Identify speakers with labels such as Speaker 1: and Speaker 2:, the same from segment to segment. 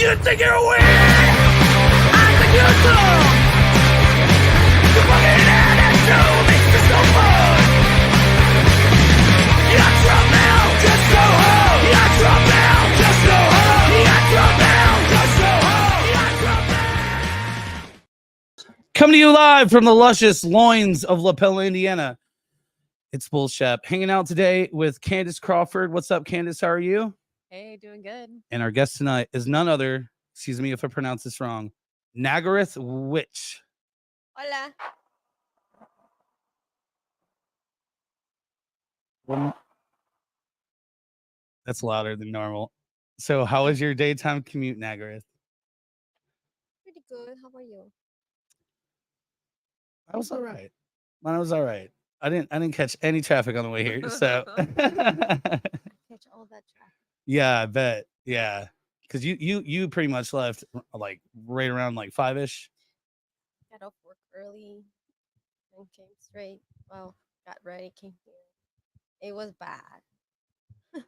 Speaker 1: You think you're weird? I think you're dumb. You fucking had it too, makes me so fun. You're drunk now, just go home. You're drunk now, just go home. You're drunk now, just go home. You're drunk now. Coming to you live from the luscious loins of La Pella, Indiana. It's Bullshap hanging out today with Candace Crawford. What's up, Candace? How are you?
Speaker 2: Hey, doing good.
Speaker 1: And our guest tonight is none other, excuse me if I pronounce this wrong, Naggorath Wych.
Speaker 2: Hola.
Speaker 1: That's louder than normal. So how was your daytime commute, Naggorath?
Speaker 2: Pretty good. How are you?
Speaker 1: I was all right. Mine was all right. I didn't catch any traffic on the way here. So
Speaker 2: Catch all that traffic.
Speaker 1: yeah, I bet. Yeah. Because you pretty much left like right around like 5-ish.
Speaker 2: Got off work early and came straight. Well, got ready, came here. It was bad.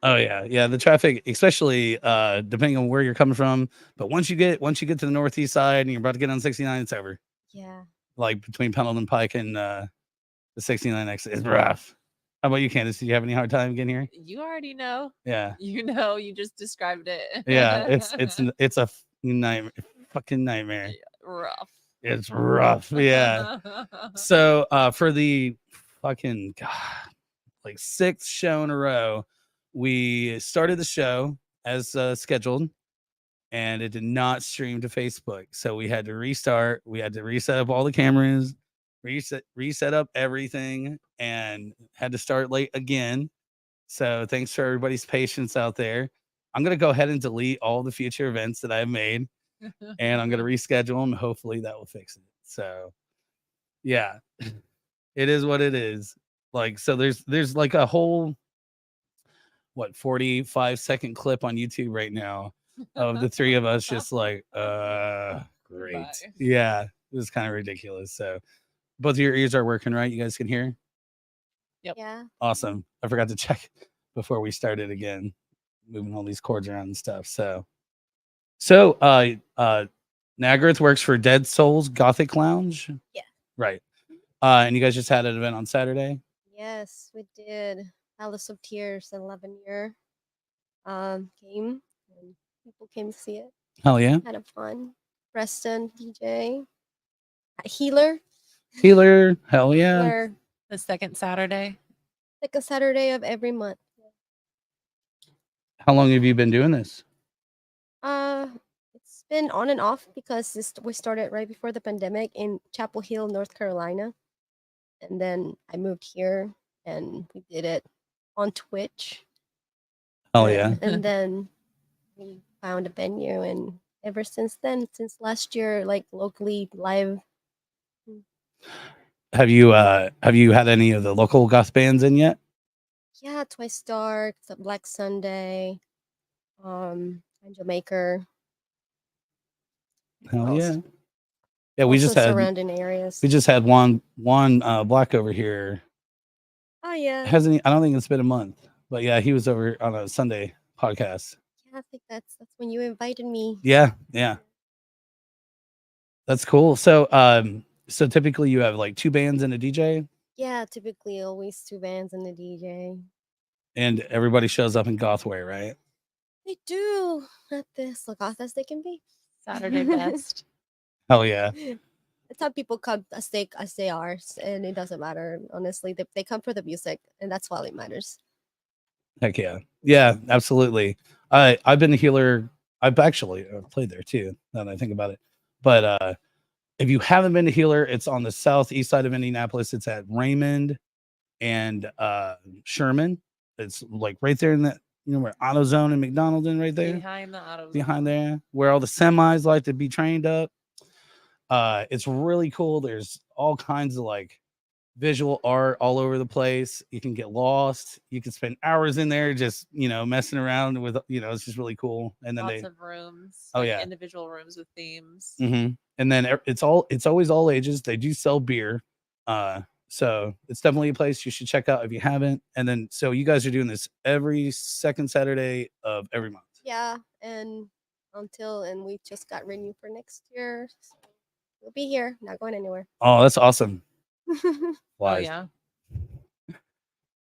Speaker 1: Oh yeah. Yeah. The traffic, especially depending on where you're coming from. But once you get to the northeast side and you're about to get on 69, it's over.
Speaker 2: Yeah.
Speaker 1: Like between Pendleton Pike and the 69 exit is rough. How about you, Candace? Did you have any hard time getting here?
Speaker 3: You already know.
Speaker 1: Yeah.
Speaker 3: You know, you just described it.
Speaker 1: Yeah. It's a nightmare, fucking nightmare.
Speaker 3: Rough.
Speaker 1: It's rough. Yeah. So for the fucking like 6th show in a row, we started the show as scheduled, and it did not stream to Facebook. So we had to restart. We had to reset up all the cameras, reset up everything, and had to start late again. So thanks for everybody's patience out there. I'm going to go ahead and delete all the future events that I've made, and I'm going to reschedule them. Hopefully that will fix it. So yeah, it is what it is. Like, so there's like a whole 45-second clip on YouTube right now of the three of us just like great.
Speaker 3: Bye.
Speaker 1: Yeah, it was kind of ridiculous. So both of your ears are working, right? You guys can hear?
Speaker 3: Yep.
Speaker 2: Yeah.
Speaker 1: Awesome. I forgot to check before we started again, moving all these cords around and stuff. So Naggorath works for Dead Souls Gothic Lounge.
Speaker 2: Yeah.
Speaker 1: Right. And you guys just had an event on Saturday?
Speaker 2: Yes, we did. Palace of Tears, 11-year came and people came to see it.
Speaker 1: Hell yeah.
Speaker 2: Had a fun. Preston, DJ, Healer.
Speaker 1: Hell yeah.
Speaker 2: Healer,
Speaker 3: The second Saturday.
Speaker 2: like a Saturday of every month.
Speaker 1: How long have you been doing this?
Speaker 2: It's been on and off because we started right before the pandemic in Chapel Hill, North Carolina. And then I moved here and we did it on Twitch.
Speaker 1: Hell yeah.
Speaker 2: And then we found a venue, and ever since then, since last year, like locally live.
Speaker 1: Have you had any of the local goth bands in yet?
Speaker 2: Yeah, Twice Dark, the Black Sunday, Angel Maker.
Speaker 1: Hell yeah. Yeah, we just had
Speaker 2: surrounding areas.
Speaker 1: we just had one black over here.
Speaker 2: Oh yeah.
Speaker 1: I don't think it's been a month. But yeah, he was over on a Sunday podcast.
Speaker 2: Yeah, I think that's when you invited me.
Speaker 1: Yeah. That's cool. So so typically you have like 2 bands and a DJ,
Speaker 2: Yeah, typically always 2 bands and a DJ.
Speaker 1: and everybody shows up in Gothway, right?
Speaker 2: They do at this look as they can be.
Speaker 3: Saturday best.
Speaker 1: Hell yeah.
Speaker 2: That's how people come as they are, and it doesn't matter. Honestly, they come for the music, and that's all it matters.
Speaker 1: Heck yeah. Yeah, absolutely. I've been a Healer. I've actually played there too, now that I think about it. But if you haven't been to Healer, it's on the southeast side of Indianapolis. It's at Raymond and Sherman. It's like right there in that, where AutoZone and McDonald's in right there.
Speaker 3: Behind the auto.
Speaker 1: Behind there, where all the semis like to be trained up. It's really cool. There's all kinds of like visual art all over the place. You can get lost. You can spend hours in there just messing around with it's just really cool. And then
Speaker 3: lots of rooms.
Speaker 1: Oh, yeah.
Speaker 3: Individual rooms with themes.
Speaker 1: And then it's always all ages. They do sell beer. So it's definitely a place you should check out if you haven't. And then so you guys are doing this every second Saturday of every month.
Speaker 2: Yeah, and and we just got renewed for next year. So we'll be here, not going anywhere.
Speaker 1: Oh, that's awesome.
Speaker 3: Oh
Speaker 1: Wise.
Speaker 3: yeah.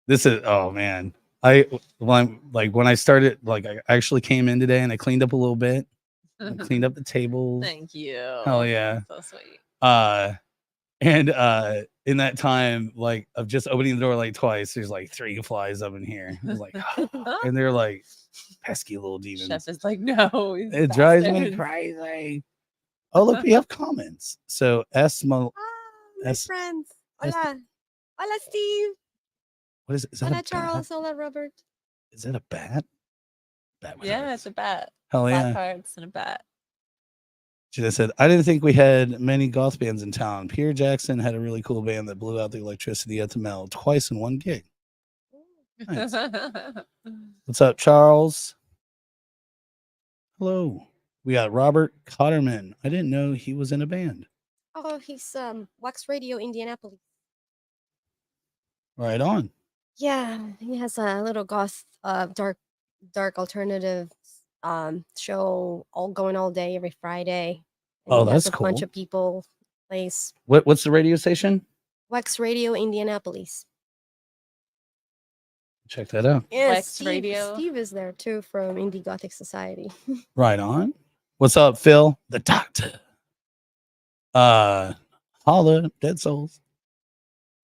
Speaker 1: This is man. When I started, like I actually came in today and I cleaned up a little bit. I cleaned up the tables.
Speaker 3: Thank you.
Speaker 1: Hell yeah.
Speaker 3: So sweet.
Speaker 1: And in that time, like of just opening the door like twice, there's like 3 flies up in here. I was like, and they're like pesky little demons.
Speaker 3: Chef is like, no. these
Speaker 1: It drives me
Speaker 3: bastards."
Speaker 1: crazy. Oh, look, we have comments. So
Speaker 2: my
Speaker 1: S-
Speaker 2: friends.
Speaker 1: S-
Speaker 2: Hola. Hola, Steve.
Speaker 1: what is it? Is that
Speaker 2: Hola,
Speaker 1: a
Speaker 2: Charles.
Speaker 1: bat?
Speaker 2: Hola, Robert.
Speaker 1: Is that a bat? Bat with
Speaker 3: Yeah,
Speaker 1: hearts.
Speaker 3: it's a bat.
Speaker 1: Hell
Speaker 3: Black
Speaker 1: yeah.
Speaker 3: hearts and a bat.
Speaker 1: She just said, I didn't think we had many goth bands in town. Pierre Jackson had a really cool band that blew out the electricity at the Mel twice in one gig. Nice. What's up, Charles? Hello. We got Robert Cotterman. I didn't know he was in a band.
Speaker 2: Oh, he's Wax Radio Indianapolis.
Speaker 1: Right on.
Speaker 2: Yeah, he has a little goth, dark alternative show going all day every Friday. And
Speaker 1: Oh,
Speaker 2: he has
Speaker 1: that's
Speaker 2: a bunch
Speaker 1: cool.
Speaker 2: of people plays
Speaker 1: What's the radio station?
Speaker 2: Wax Radio Indianapolis.
Speaker 1: Check that out.
Speaker 2: Yeah,
Speaker 3: Wax Radio.
Speaker 2: Steve is there too from Indie Gothic Society.
Speaker 1: Right on. What's up, Phil? The doctor. Holla, Dead Souls.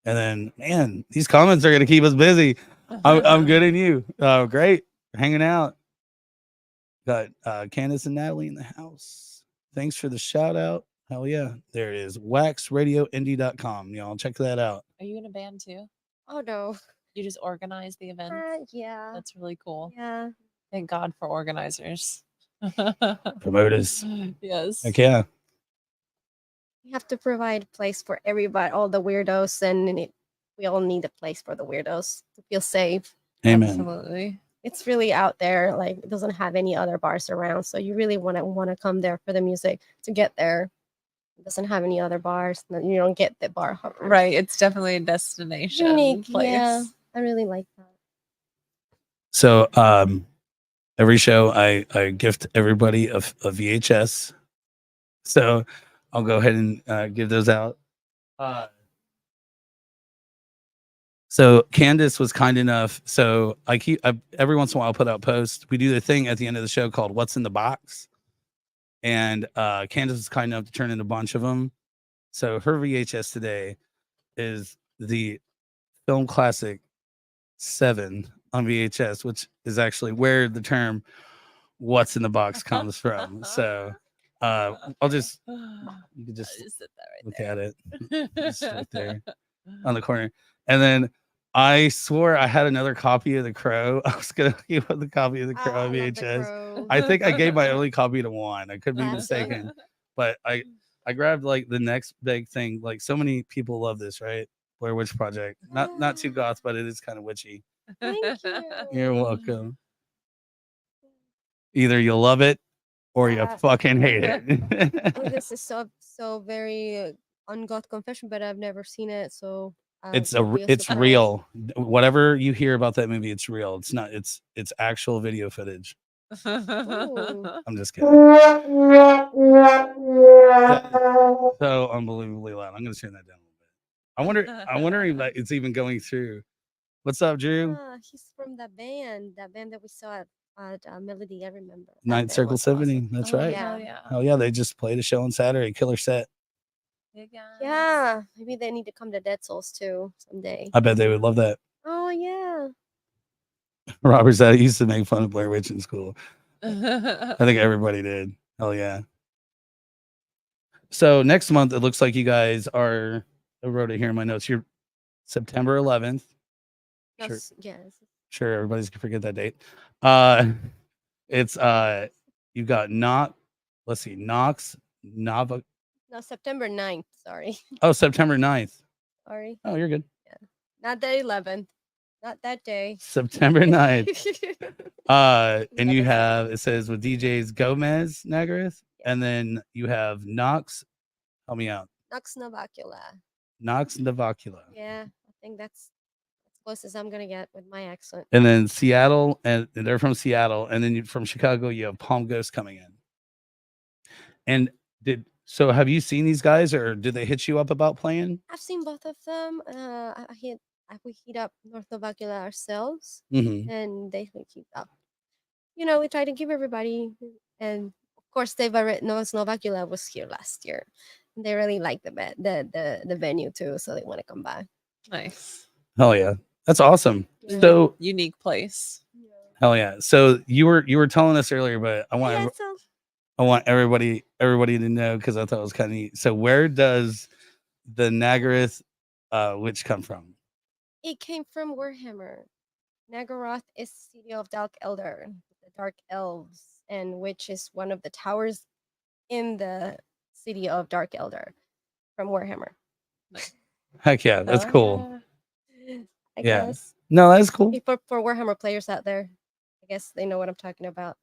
Speaker 1: And then, man, these comments are gonna keep us busy. I'm good in you. Great. Hanging out. Got Candace and Natalie in the house. Thanks for the shout out. Hell yeah. There it is. waxradioindie.com. Y'all check that out.
Speaker 3: Are you in a band too?
Speaker 2: Oh no.
Speaker 3: You just organize the event?
Speaker 2: Yeah.
Speaker 3: That's really cool.
Speaker 2: Yeah.
Speaker 3: Thank God for organizers.
Speaker 1: Promoters.
Speaker 3: Yes.
Speaker 1: Heck yeah.
Speaker 2: We have to provide a place for everybody, all the weirdos, and we all need a place for the weirdos to feel safe.
Speaker 1: Amen.
Speaker 3: Absolutely.
Speaker 2: It's really out there, like it doesn't have any other bars around, so you really want to come there for the music to get there. It doesn't have any other bars. You don't get the bar hoppers.
Speaker 3: Right. It's definitely a destination
Speaker 2: Unique,
Speaker 3: place.
Speaker 2: yeah. I really like that.
Speaker 1: So every show I gift everybody a VHS. So I'll go ahead and give those out. So Candace was kind enough. So I every once in a while I'll put out posts. We do the thing at the end of the show called "What's in the Box," and Candace was kind enough to turn in a bunch of them. So her VHS today is the film classic 7 on VHS, which is actually where the term "What's in the Box" comes from. So I'll just you can just
Speaker 3: sit that right
Speaker 1: look
Speaker 3: there.
Speaker 1: at it. It's right there on the corner. And then I swore I had another copy of The Crow. I was gonna give up the copy of The Crow on VHS. I think I gave my only copy to Juan. I could be mistaken, but I grabbed like the next big thing. Like so many people love this, right? Blair Witch Project. Not too goth, but it is kind of witchy.
Speaker 2: Thank you.
Speaker 1: You're welcome. Either you'll love it or you fucking hate it.
Speaker 2: Oh, this is so very ungoth confession, but I've never seen it, so
Speaker 1: it's
Speaker 2: surprised.
Speaker 1: real. Whatever you hear about that movie, it's real. It's not. It's actual video footage.
Speaker 2: Ooh.
Speaker 1: I'm just kidding. So unbelievably loud. I'm gonna turn that down a little bit. I'm wondering if it's even going through. What's up, Drew?
Speaker 2: He's from that band that we saw at Melody. I remember.
Speaker 1: Ninth Circle Symphony. That's right.
Speaker 2: Yeah.
Speaker 1: Oh yeah, they just played a show on Saturday. Killer set.
Speaker 2: Yeah. Maybe they need to come to Dead Souls too someday.
Speaker 1: I bet they would love that.
Speaker 2: Oh yeah.
Speaker 1: Robert said he used to make fun of Blair Witch in school. I think everybody did. Hell yeah. So next month, it looks like you guys are. I wrote it here in my notes. You're September 11th. Sure.
Speaker 2: Yes.
Speaker 1: Sure, everybody's gonna forget that date. It's you've got Knox, Nava.
Speaker 2: No, September 9th. Sorry.
Speaker 1: Oh, September 9th.
Speaker 2: Sorry.
Speaker 1: Oh, you're good.
Speaker 2: Yeah. Not the 11th. Not that day.
Speaker 1: September 9th. And you have, it says with DJs Gomez, Naggorath, and then you have Knox. Help me out.
Speaker 2: Knox Navacula.
Speaker 1: Knox Navacula.
Speaker 2: Yeah, I think that's as close as I'm gonna get with my accent.
Speaker 1: And then Seattle, and they're from Seattle, and then from Chicago, you have Palm Ghost coming in. And have you seen these guys, or did they hit you up about playing?
Speaker 2: I've seen both of them. We hit up North Novacula ourselves,
Speaker 1: Mm-hmm.
Speaker 2: and they keep up. You know, we try to give everybody, and of course, they've already North Novacula was here last year. They really like the venue too, so they want to come back.
Speaker 3: Nice.
Speaker 1: Hell yeah, that's awesome.
Speaker 2: Yeah.
Speaker 1: So
Speaker 3: Unique place.
Speaker 1: hell yeah. So you were telling us earlier, but
Speaker 2: Yeah, so
Speaker 1: I want everybody to know, because I thought it was kind of neat. So where does the Naggorath witch come from?
Speaker 2: it came from Warhammer. Naggorath is city of Dark Elder, the Dark Elves, and which is one of the towers in the city of Dark Elder from Warhammer.
Speaker 1: Heck yeah, that's
Speaker 3: Oh,
Speaker 1: cool.
Speaker 3: yeah.
Speaker 2: I
Speaker 1: Yeah.
Speaker 2: guess.
Speaker 1: No, that's cool.
Speaker 2: For Warhammer players out there, I guess they know what I'm talking about.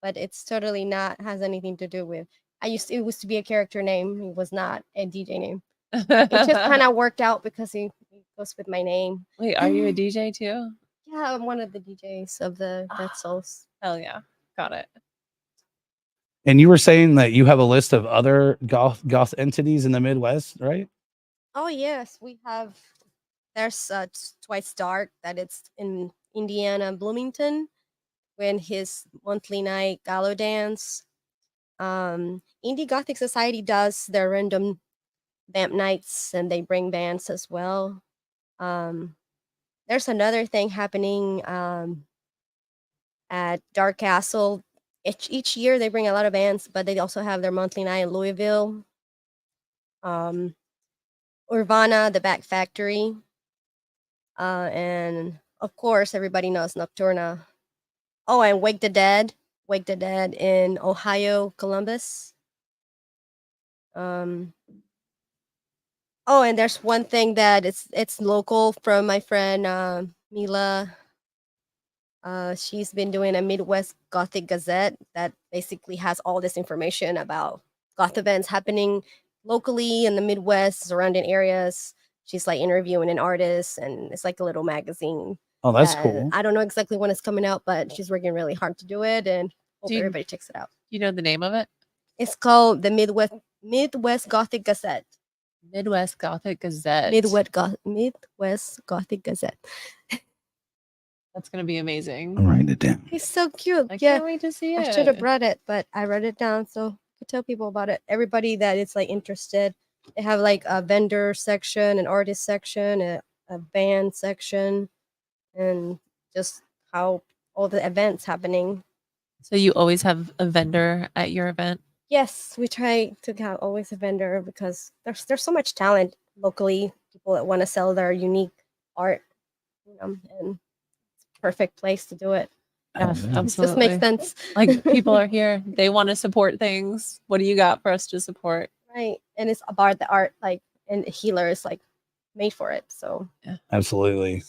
Speaker 2: But it's totally not has anything to do with. It used to be a character name. It was not a DJ name. It just kind of worked out because it goes with my name.
Speaker 3: Wait, are you a DJ too?
Speaker 2: Yeah, I'm one of the DJs of the Dead Souls.
Speaker 3: Hell yeah. Got it.
Speaker 1: And you were saying that you have a list of other goth entities in the Midwest, right?
Speaker 2: Oh yes, we have. There's Twice Dark that it's in Indiana, Bloomington, when his monthly night gala dance. Indie Gothic Society does their random vamp nights, and they bring bands as well. There's another thing happening at Dark Castle. Each year they bring a lot of bands, but they also have their monthly night in Louisville. Urbana, the Back Factory, and of course everybody knows Nocturna. Oh, and Wake the Dead in Ohio, Columbus. Oh, and there's one thing that it's local from my friend Mila. She's been doing a Midwest Gothic Gazette that basically has all this information about goth events happening locally in the Midwest, surrounding areas. She's like interviewing an artist, and it's like a little magazine.
Speaker 1: Oh, that's cool.
Speaker 2: I don't know exactly when it's coming out, but she's working really hard to do it, and hope everybody checks it out.
Speaker 3: You know the name of it?
Speaker 2: It's called the Midwest Gothic Gazette.
Speaker 3: Midwest Gothic Gazette.
Speaker 2: Midwest Gothic Gazette.
Speaker 3: That's gonna be amazing.
Speaker 1: I'm writing it down.
Speaker 2: It's so cute.
Speaker 3: I
Speaker 2: Yeah,
Speaker 3: can't wait to see it.
Speaker 2: I should have brought it, but I wrote it down so I could tell people about it. Everybody that is like interested, they have like a vendor section, an artist section, a band section, and just how all the events happening.
Speaker 3: So you always have a vendor at your event?
Speaker 2: Yes, we try to have always a vendor because there's so much talent locally. People that want to sell their unique art, and perfect place to do it.
Speaker 3: Yeah,
Speaker 2: It just
Speaker 3: absolutely.
Speaker 2: makes sense.
Speaker 3: Like people are here, they want to support things. What do you got for us to support?
Speaker 2: Right, and it's about the art, like, and healer is like made for it. So
Speaker 1: Absolutely.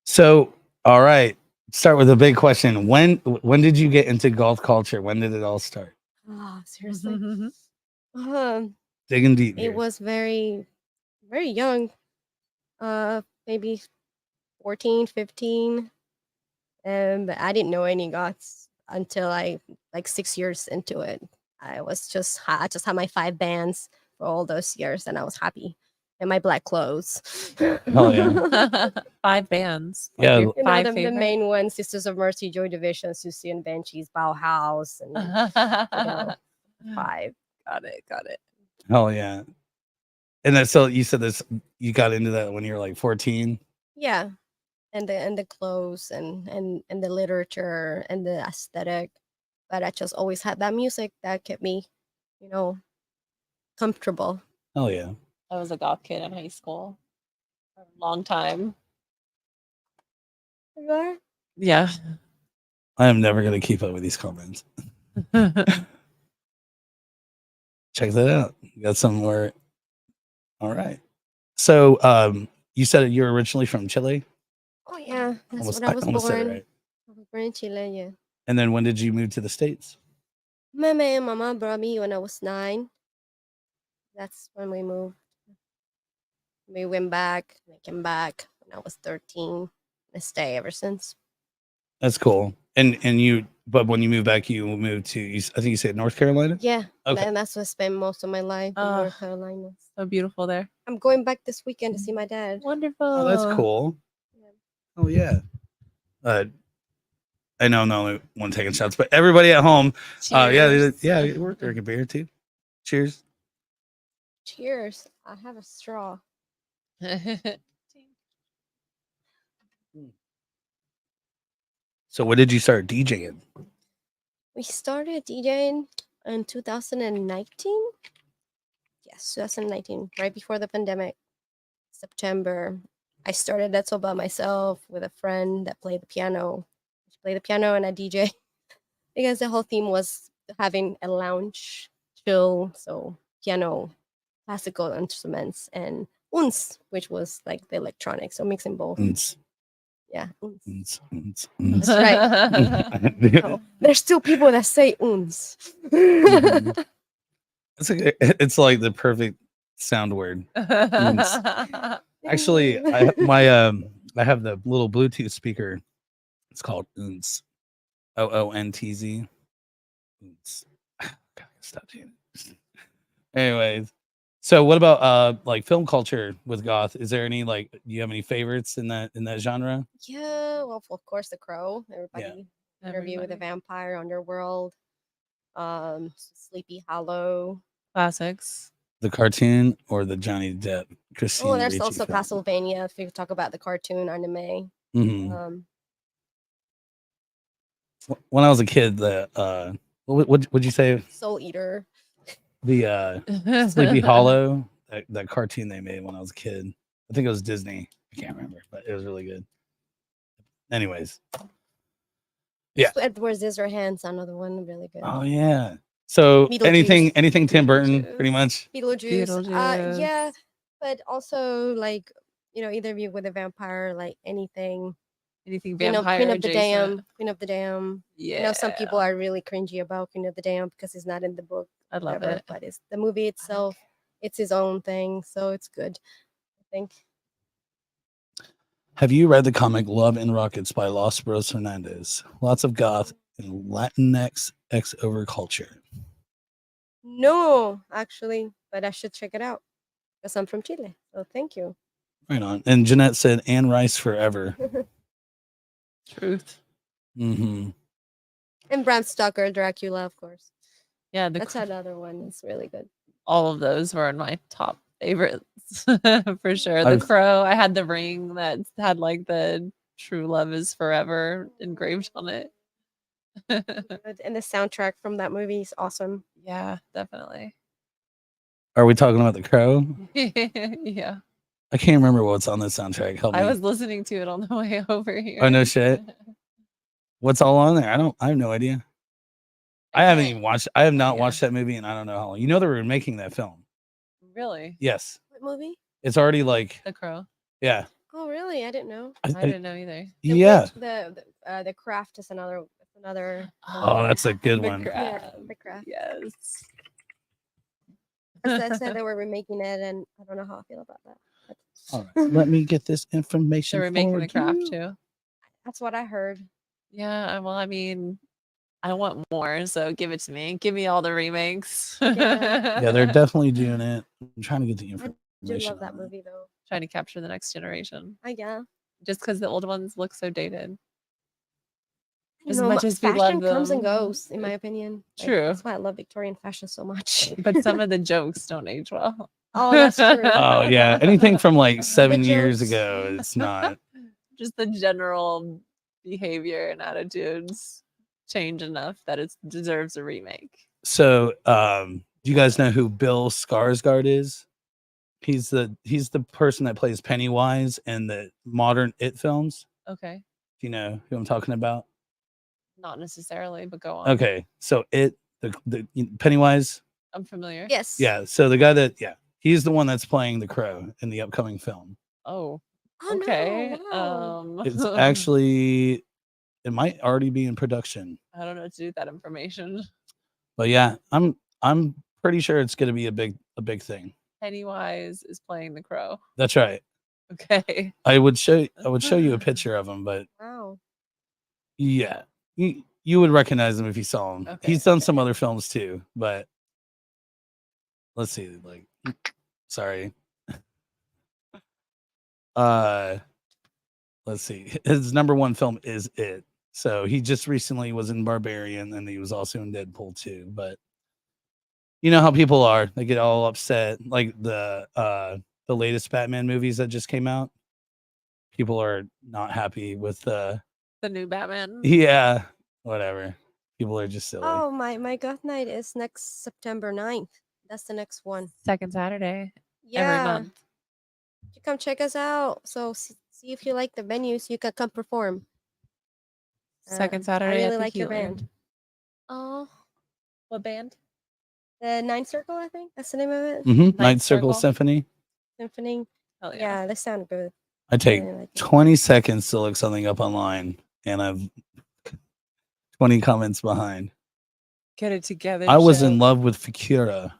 Speaker 1: So, all right, start with a big question. When did you get into golf culture? When did it all start?
Speaker 2: seriously,
Speaker 1: Digging deep.
Speaker 2: it
Speaker 1: Here.
Speaker 2: was very, very young. Maybe 14, 15. But I didn't know any goths until I like 6 years into it. I just had my 5 bands for all those years, and I was happy. And my black clothes.
Speaker 1: Oh yeah.
Speaker 3: 5 bands.
Speaker 1: Yeah.
Speaker 3: Your
Speaker 2: You know,
Speaker 3: 5
Speaker 2: the
Speaker 3: favorite?
Speaker 2: main ones: Sisters of Mercy, Joy Division, Susie and Banshees, Bauhaus, and 5.
Speaker 3: Got it.
Speaker 1: Hell yeah. And then, so you said this, you got into that when you were like 14.
Speaker 2: Yeah, and the clothes and the literature and the aesthetic, but I just always had that music that kept me, comfortable.
Speaker 1: Hell yeah.
Speaker 3: I was a goth kid in high school for a long time.
Speaker 2: You are?
Speaker 3: Yeah.
Speaker 1: I am never gonna keep up with these comments. Check that out. You got somewhere. All right. So you said you were originally from Chile?
Speaker 2: Oh yeah, that's
Speaker 1: Almost-
Speaker 2: what I was
Speaker 1: almost said it
Speaker 2: born.
Speaker 1: right.
Speaker 2: I was born in Chile. Yeah,
Speaker 1: And then when did you move to the States?
Speaker 2: Mama and Mama brought me when I was 9. That's when we moved. We went back. I came back when I was 13. I stay ever since.
Speaker 1: That's cool. And you But when you move back, you moved to, I think you said North Carolina?
Speaker 2: Yeah,
Speaker 1: Okay.
Speaker 2: and that's where I spent most of my life in North Carolina.
Speaker 3: So beautiful there.
Speaker 2: I'm going back this weekend to see my dad.
Speaker 3: Wonderful.
Speaker 1: Oh, that's cool.
Speaker 2: Yeah.
Speaker 1: Oh, yeah. I know I'm the only one taking shots, but everybody at home,
Speaker 3: Cheers.
Speaker 1: yeah, we're drinking beer too. Cheers.
Speaker 2: Cheers. I have a straw.
Speaker 1: So when did you start DJing?
Speaker 2: We started DJing in 2019. Yes, 2019, right before the pandemic. September. I started that all by myself with a friend that played the piano. She played the piano and a DJ because the whole theme was having a lounge chill. So piano, classical instruments, and uns, which was like the electronics. So mixing both.
Speaker 1: Uns,
Speaker 2: Yeah, uns.
Speaker 1: uns, uns,
Speaker 2: That's
Speaker 1: uns.
Speaker 2: right. Oh, there's still people that say uns.
Speaker 1: Mhm. It's like the perfect sound word. Actually, I have the little Bluetooth speaker. It's called Unz. OONTZ. Unz. God, stop doing it. Anyways, so what about like film culture with goth? Is there any like, do you have any favorites in that genre?
Speaker 2: Yeah, well, of course, The Crow. Everybody, Interview with a
Speaker 3: Everybody.
Speaker 2: Vampire, Underworld, Sleepy Hollow.
Speaker 3: Classics.
Speaker 1: The cartoon or the Johnny Depp, Christina
Speaker 2: Oh, there's
Speaker 1: Ricci
Speaker 2: also
Speaker 1: film?
Speaker 2: Castlevania. If you talk about the cartoon anime,
Speaker 1: Mhm. When I was a kid, the what'd you say?
Speaker 2: Soul Eater.
Speaker 1: The Sleepy Hollow, that cartoon they made when I was a kid. I think it was Disney. I can't remember, but it was really good. Anyways, yeah.
Speaker 2: Edward Scissorhands, another one, really good.
Speaker 1: Oh yeah. So
Speaker 2: Beetlejuice.
Speaker 1: anything Tim Burton, pretty much.
Speaker 2: Beetlejuice.
Speaker 3: Beetlejuice.
Speaker 2: Yeah, but also like Interview with a Vampire, like anything.
Speaker 3: Anything
Speaker 2: Queen
Speaker 3: vampire
Speaker 2: of the
Speaker 3: adjacent.
Speaker 2: Dam. Queen of the Dam.
Speaker 3: Yeah.
Speaker 2: I know some people are really cringy about Queen of the Dam because it's not in the book.
Speaker 3: I love
Speaker 2: Whatever,
Speaker 3: it.
Speaker 2: but it's the movie itself. It's his own thing, so it's good. I think.
Speaker 1: Have you read the comic Love and Rockets by Los Bros Hernandez? Lots of goth and Latinx X over culture.
Speaker 2: No, actually, but I should check it out because I'm from Chile. So thank you.
Speaker 1: Right on. And Jeanette said Anne Rice forever.
Speaker 3: Truth.
Speaker 1: Mm-hmm.
Speaker 2: And Bram Stoker, Dracula, of course.
Speaker 3: Yeah,
Speaker 2: That's another one. It's really good.
Speaker 3: all of those were in my top favorites for sure. The
Speaker 1: I've-
Speaker 3: Crow. I had the ring that had like the "True Love Is Forever" engraved on it.
Speaker 2: And the soundtrack from that movie is awesome.
Speaker 3: Yeah, definitely.
Speaker 1: Are we talking about The Crow?
Speaker 3: Yeah,
Speaker 1: I can't remember what's on the soundtrack. Help me.
Speaker 3: I was listening to it on the way over here.
Speaker 1: Oh, no shit. What's all on there? I have no idea. I haven't even watched. I have not
Speaker 3: Yeah.
Speaker 1: watched that movie, and I don't know how long. You know they were making that film.
Speaker 3: Really?
Speaker 1: Yes,
Speaker 2: What movie?
Speaker 1: it's already like,
Speaker 3: The Crow.
Speaker 1: yeah,
Speaker 2: Oh, really? I didn't know.
Speaker 3: I didn't know either.
Speaker 2: The
Speaker 1: yeah.
Speaker 2: Witch- the Craft is another.
Speaker 1: Oh, that's a good
Speaker 3: The
Speaker 1: one.
Speaker 2: Yeah,
Speaker 3: Craft.
Speaker 2: The Craft.
Speaker 3: Yes.
Speaker 2: I said they were remaking it, and I don't know how I feel about that. But
Speaker 1: All right, let me get this information.
Speaker 3: They were making
Speaker 1: for
Speaker 3: The Craft
Speaker 1: you.
Speaker 3: too.
Speaker 2: that's what I heard.
Speaker 3: Yeah, well, I mean, I want more, so give it to me. Give me all the remakes.
Speaker 1: Yeah, they're definitely doing it. I'm trying to get the
Speaker 2: I
Speaker 1: information.
Speaker 2: do love that
Speaker 1: on it.
Speaker 2: movie though.
Speaker 3: trying to capture the next generation.
Speaker 2: Yeah.
Speaker 3: Just because the old ones look so dated.
Speaker 2: You
Speaker 3: As
Speaker 2: know,
Speaker 3: much as we love
Speaker 2: fashion comes and
Speaker 3: them.
Speaker 2: goes, in my opinion.
Speaker 3: True.
Speaker 2: That's why I love Victorian fashion so much.
Speaker 3: But some of the jokes don't age well.
Speaker 2: Oh, that's true.
Speaker 1: Oh yeah, anything from like 7 years
Speaker 2: jokes.
Speaker 1: ago, it's not.
Speaker 3: Just the general behavior and attitudes change enough that it deserves a remake.
Speaker 1: So, do you guys know who Bill Skarsgård is? He's the person that plays Pennywise in the modern It films.
Speaker 3: Okay.
Speaker 1: Do you know who I'm talking about?
Speaker 3: Not necessarily, but go on.
Speaker 1: Okay, so the Pennywise.
Speaker 3: I'm familiar.
Speaker 2: Yes.
Speaker 1: Yeah, so the guy he's the one that's playing the Crow in the upcoming film.
Speaker 3: Oh,
Speaker 2: Oh,
Speaker 3: okay.
Speaker 2: No, wow.
Speaker 1: It's actually, it might already be in production.
Speaker 3: I don't know what to do with that information.
Speaker 1: But yeah, I'm pretty sure it's gonna be a big thing.
Speaker 3: Pennywise is playing the Crow.
Speaker 1: That's right.
Speaker 3: Okay.
Speaker 1: I would show you a picture of him, but
Speaker 2: Wow.
Speaker 1: yeah, you You would recognize him if you saw him.
Speaker 3: Okay,
Speaker 1: He's done some other films too, but let's see. Like, sorry. Let's see. His number one film is It. So he just recently was in Barbarian, and he was also in Deadpool 2. But you know how people are; they get all upset. Like the latest Batman movies that just came out. People are not happy with
Speaker 3: the new Batman.
Speaker 1: yeah, whatever. People are just silly.
Speaker 2: Oh, my goth night is next September 9th. That's the next one.
Speaker 3: Second Saturday
Speaker 2: Yeah.
Speaker 3: every month.
Speaker 2: You come check us out. So see if you like the venues, you can come perform.
Speaker 3: Second
Speaker 2: I
Speaker 3: Saturday.
Speaker 2: really
Speaker 3: at the
Speaker 2: like your
Speaker 3: Healer.
Speaker 2: band. Oh,
Speaker 3: What band?
Speaker 2: the Nine Circle, I think that's the name of it.
Speaker 1: Night Circle
Speaker 3: Circle.
Speaker 1: Symphony.
Speaker 2: Symphony.
Speaker 3: Oh yeah.
Speaker 2: Yeah, they sound good.
Speaker 1: I take
Speaker 2: really like it.
Speaker 1: 20 seconds to look something up online, and I've 20 comments behind.
Speaker 3: Get it together.
Speaker 1: I was in
Speaker 3: Chef.
Speaker 1: love with Fakira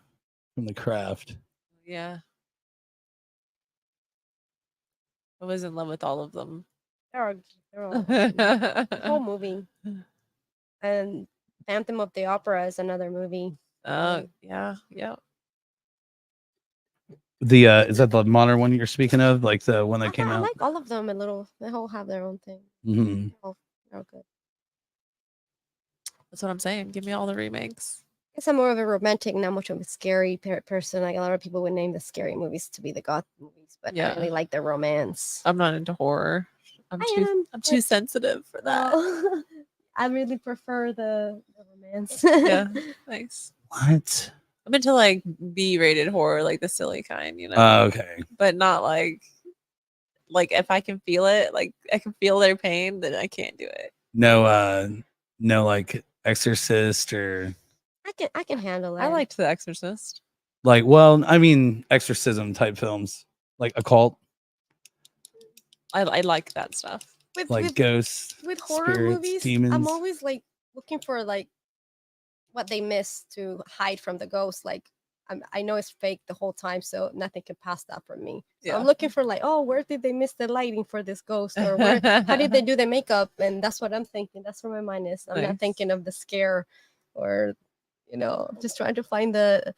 Speaker 1: from The Craft.
Speaker 3: Yeah. I was in love with all of them.
Speaker 2: They're all awesome. The whole movie. And Phantom of the Opera is another movie.
Speaker 3: Yeah. Yeah.
Speaker 1: The is that the modern one you're speaking of, like the one that came
Speaker 2: I
Speaker 1: out?
Speaker 2: like all of them a little. They all have their own thing.
Speaker 1: Mhm.
Speaker 2: They're all good.
Speaker 3: That's what I'm saying. Give me all the remakes.
Speaker 2: I guess I'm more of a romantic, not much of a scary person. Like a lot of people would name the scary movies to be the goth movies, but
Speaker 3: Yeah.
Speaker 2: I really like the romance.
Speaker 3: I'm not into horror. I'm
Speaker 2: I
Speaker 3: too
Speaker 2: am,
Speaker 3: I'm too
Speaker 2: but-
Speaker 3: sensitive for that.
Speaker 2: Well, I really prefer the romance.
Speaker 3: Yeah. Nice.
Speaker 1: What?
Speaker 3: I'm into like B-rated horror, like the silly kind, you know.
Speaker 1: Okay.
Speaker 3: But not like if I can feel it, like I can feel their pain, then I can't do it.
Speaker 1: No like Exorcist or
Speaker 2: I can handle it.
Speaker 3: I liked The Exorcist.
Speaker 1: like, well, I mean exorcism type films, like occult,
Speaker 3: I like that stuff.
Speaker 1: like ghosts,
Speaker 2: with horror
Speaker 1: spirits,
Speaker 2: movies.
Speaker 1: demons.
Speaker 2: I'm always like looking for like what they missed to hide from the ghost. Like I know it's fake the whole time, so nothing can pass that from me. So I'm
Speaker 3: Yeah.
Speaker 2: looking for like, oh, where did they miss the lighting for this ghost, or how did they do the makeup? And that's what I'm thinking. That's where my mind is. I'm
Speaker 3: Nice.
Speaker 2: not thinking of the scare, or just trying to find the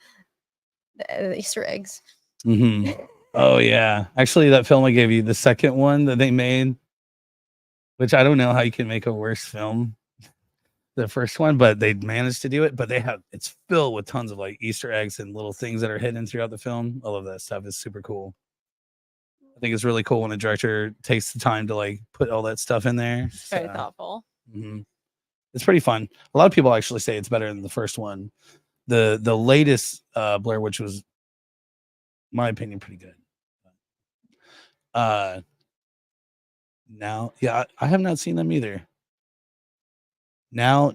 Speaker 2: Easter eggs.
Speaker 1: Mm-hmm. Oh yeah, actually, that film I gave you, the second one that they made, which I don't know how you can make a worse film, the first one, but they managed to do it. But it's filled with tons of like Easter eggs and little things that are hidden throughout the film. I love that stuff. It's super cool. I think it's really cool when a director takes the time to like put all that stuff in there.
Speaker 3: Very
Speaker 1: So,
Speaker 3: thoughtful.
Speaker 1: it's pretty fun. A lot of people actually say it's better than the first one. The latest Blair Witch was, in my opinion, pretty good. Now, yeah, I have not seen them either. Now,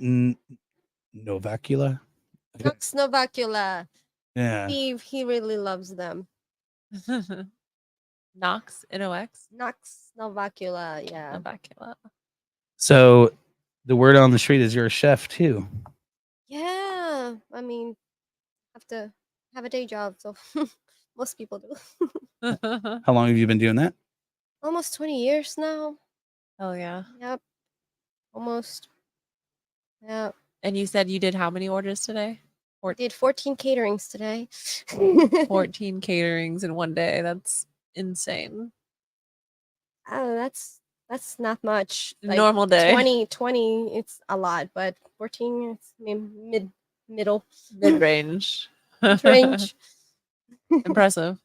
Speaker 1: Novacula.
Speaker 2: Nox Novacula.
Speaker 1: Yeah.
Speaker 2: He really loves them.
Speaker 3: Nox, N-O-X,
Speaker 2: Nox Novacula. Yeah.
Speaker 3: Novacula.
Speaker 1: So the word on the street is you're a chef too.
Speaker 2: Yeah. I mean, have to have a day job, so most people do.
Speaker 1: How long have you been doing that?
Speaker 2: Almost 20 years now.
Speaker 3: Oh yeah.
Speaker 2: Yep. Almost. Yeah.
Speaker 3: And you said you did how many orders today?
Speaker 2: I did 14 caterings today.
Speaker 3: 14 caterings in one day. That's insane.
Speaker 2: Oh, that's not much.
Speaker 3: Normal day.
Speaker 2: 20, it's a lot, but 14, it's middle
Speaker 3: Mid-range.
Speaker 2: range.
Speaker 3: Impressive.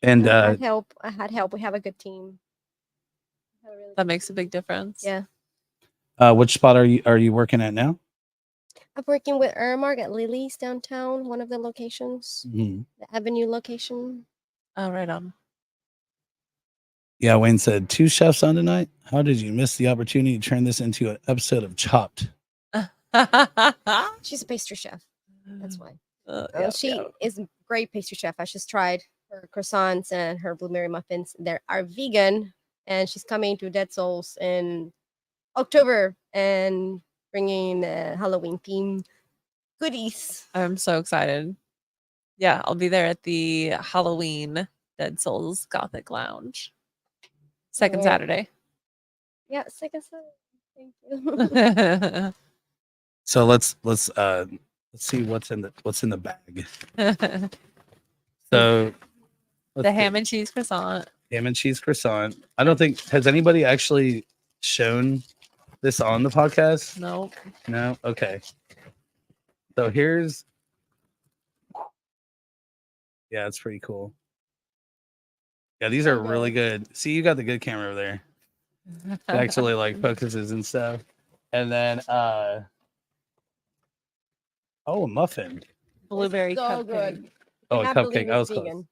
Speaker 1: And
Speaker 2: I had help. I had help. We have a good team. We have a really
Speaker 3: That
Speaker 2: good
Speaker 3: makes a
Speaker 2: team.
Speaker 3: big difference.
Speaker 2: Yeah.
Speaker 1: which spot are you working at now?
Speaker 2: I'm working with Irmark at Lily's downtown, one of the locations,
Speaker 1: Mhm.
Speaker 2: the Avenue location.
Speaker 3: Oh, right on.
Speaker 1: Yeah, Wayne said 2 chefs on tonight. How did you miss the opportunity to turn this into an episode of Chopped?
Speaker 2: She's a pastry chef. That's why.
Speaker 3: Yeah,
Speaker 2: She
Speaker 3: yeah.
Speaker 2: is a great pastry chef. I just tried her croissants and her blueberry muffins. They are vegan, and she's coming to Dead Souls in October and bringing Halloween theme goodies.
Speaker 3: I'm so excited. Yeah, I'll be there at the Halloween Dead Souls Gothic Lounge. Second
Speaker 2: Yeah.
Speaker 3: Saturday.
Speaker 2: Yeah, second Saturday. Thank you.
Speaker 1: So let's see what's in the bag. So let's
Speaker 3: The
Speaker 1: see.
Speaker 3: ham and cheese croissant.
Speaker 1: Ham and cheese croissant. I don't think has anybody actually shown this on the podcast?
Speaker 3: Nope.
Speaker 1: No. Okay. So here's. Yeah, it's pretty cool. Yeah, these are
Speaker 2: So
Speaker 1: really good. See, you got the good camera over there. It actually like focuses and stuff. And then oh, a muffin.
Speaker 3: Blueberry
Speaker 2: so
Speaker 3: cupcake.
Speaker 2: good.
Speaker 1: Oh, a
Speaker 2: Cannot believe
Speaker 1: cupcake. I
Speaker 2: it's
Speaker 1: was close.
Speaker 2: vegan.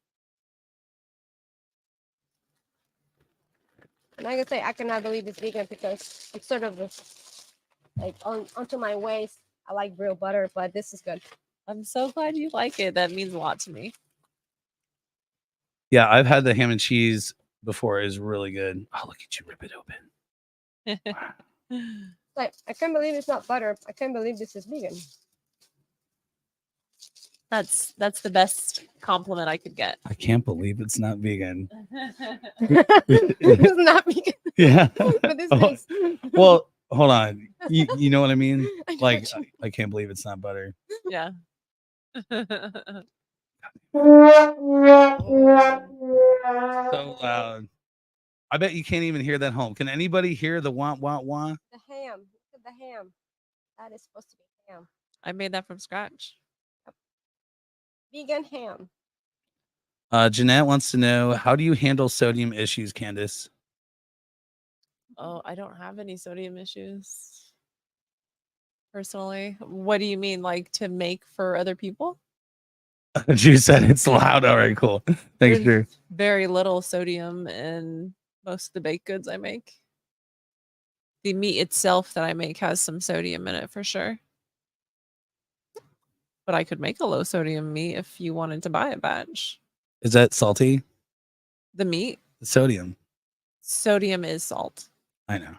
Speaker 2: And I can say I cannot believe it's vegan because it's sort of like onto my waist. I like real butter, but this is good.
Speaker 3: I'm so glad you like it. That means a lot to me.
Speaker 1: Yeah, I've had the ham and cheese before. It's really good. Oh, look at you rip it open. Wow.
Speaker 2: Like I can't believe it's not butter. I can't believe this is vegan.
Speaker 3: That's the best compliment I could get.
Speaker 1: I can't believe it's not vegan.
Speaker 2: It's not vegan,
Speaker 1: Yeah.
Speaker 2: but this
Speaker 1: Oh,
Speaker 2: is.
Speaker 1: well, hold on. You know what I mean?
Speaker 2: I know
Speaker 1: Like,
Speaker 2: what you mean.
Speaker 1: I can't believe it's not butter.
Speaker 3: Yeah.
Speaker 1: So loud. I bet you can't even hear that home. Can anybody hear the wah wah wah?
Speaker 2: The ham. Look at the ham. That is supposed to be ham.
Speaker 3: I made that from scratch.
Speaker 2: Vegan ham.
Speaker 1: Jeanette wants to know, how do you handle sodium issues, Candace?
Speaker 3: Oh, I don't have any sodium issues. Personally. What do you mean? Like to make for other people?
Speaker 1: You said it's loud. All right, cool. Thanks,
Speaker 3: There's
Speaker 1: Drew.
Speaker 3: very little sodium in most of the baked goods I make. The meat itself that I make has some sodium in it for sure. But I could make a low sodium meat if you wanted to buy a batch.
Speaker 1: Is that salty?
Speaker 3: The meat,
Speaker 1: The sodium.
Speaker 3: sodium is salt.
Speaker 1: I know.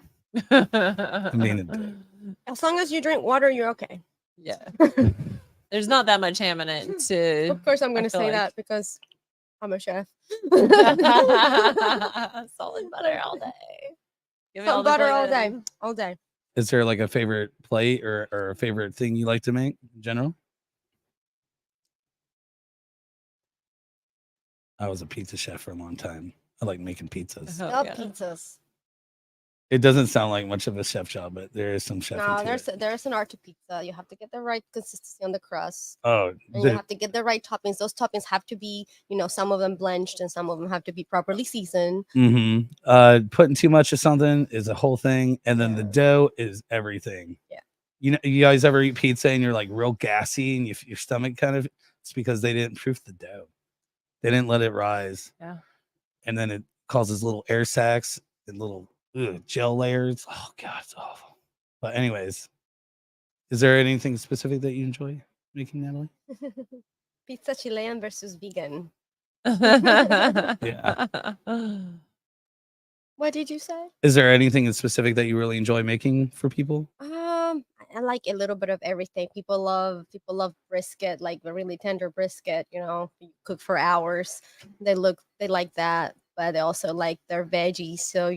Speaker 1: I mean,
Speaker 2: As long as you drink water, you're okay.
Speaker 3: yeah. There's not that much ham in it to
Speaker 2: Of course, I'm going to
Speaker 3: feel
Speaker 2: say
Speaker 3: like-
Speaker 2: that because I'm a chef.
Speaker 3: salt and butter all day. Give me
Speaker 2: Salt
Speaker 3: all the
Speaker 2: butter all day,
Speaker 3: flavors.
Speaker 2: all day.
Speaker 1: is there like a favorite plate or a favorite thing you like to make in general? I was a pizza chef for a long time. I like making pizzas.
Speaker 3: Oh,
Speaker 2: Love
Speaker 3: yeah.
Speaker 2: pizzas.
Speaker 1: It doesn't sound like much of a chef job, but there is some chef.
Speaker 2: No, there's an art to pizza. You have to get the right consistency on the crust,
Speaker 1: Oh,
Speaker 2: and you have to get the right toppings. Those toppings have to be, some of them blanched, and some of them have to be properly seasoned.
Speaker 1: Putting too much of something is a whole thing, and then the dough is everything.
Speaker 2: Yeah.
Speaker 1: You guys ever eat pizza and you're like real gassy and your stomach kind of, it's because they didn't proof the dough. They didn't let it rise.
Speaker 3: Yeah.
Speaker 1: And then it causes little air sacs and little gel layers. Oh god, it's awful. But anyways, is there anything specific that you enjoy making, Natalie?
Speaker 2: Pizza Chilean versus vegan.
Speaker 1: Yeah.
Speaker 2: What did you say?
Speaker 1: Is there anything in specific that you really enjoy making for people?
Speaker 2: I like a little bit of everything. People love brisket, like the really tender brisket. You cook for hours. They like that, but they also like their veggies. So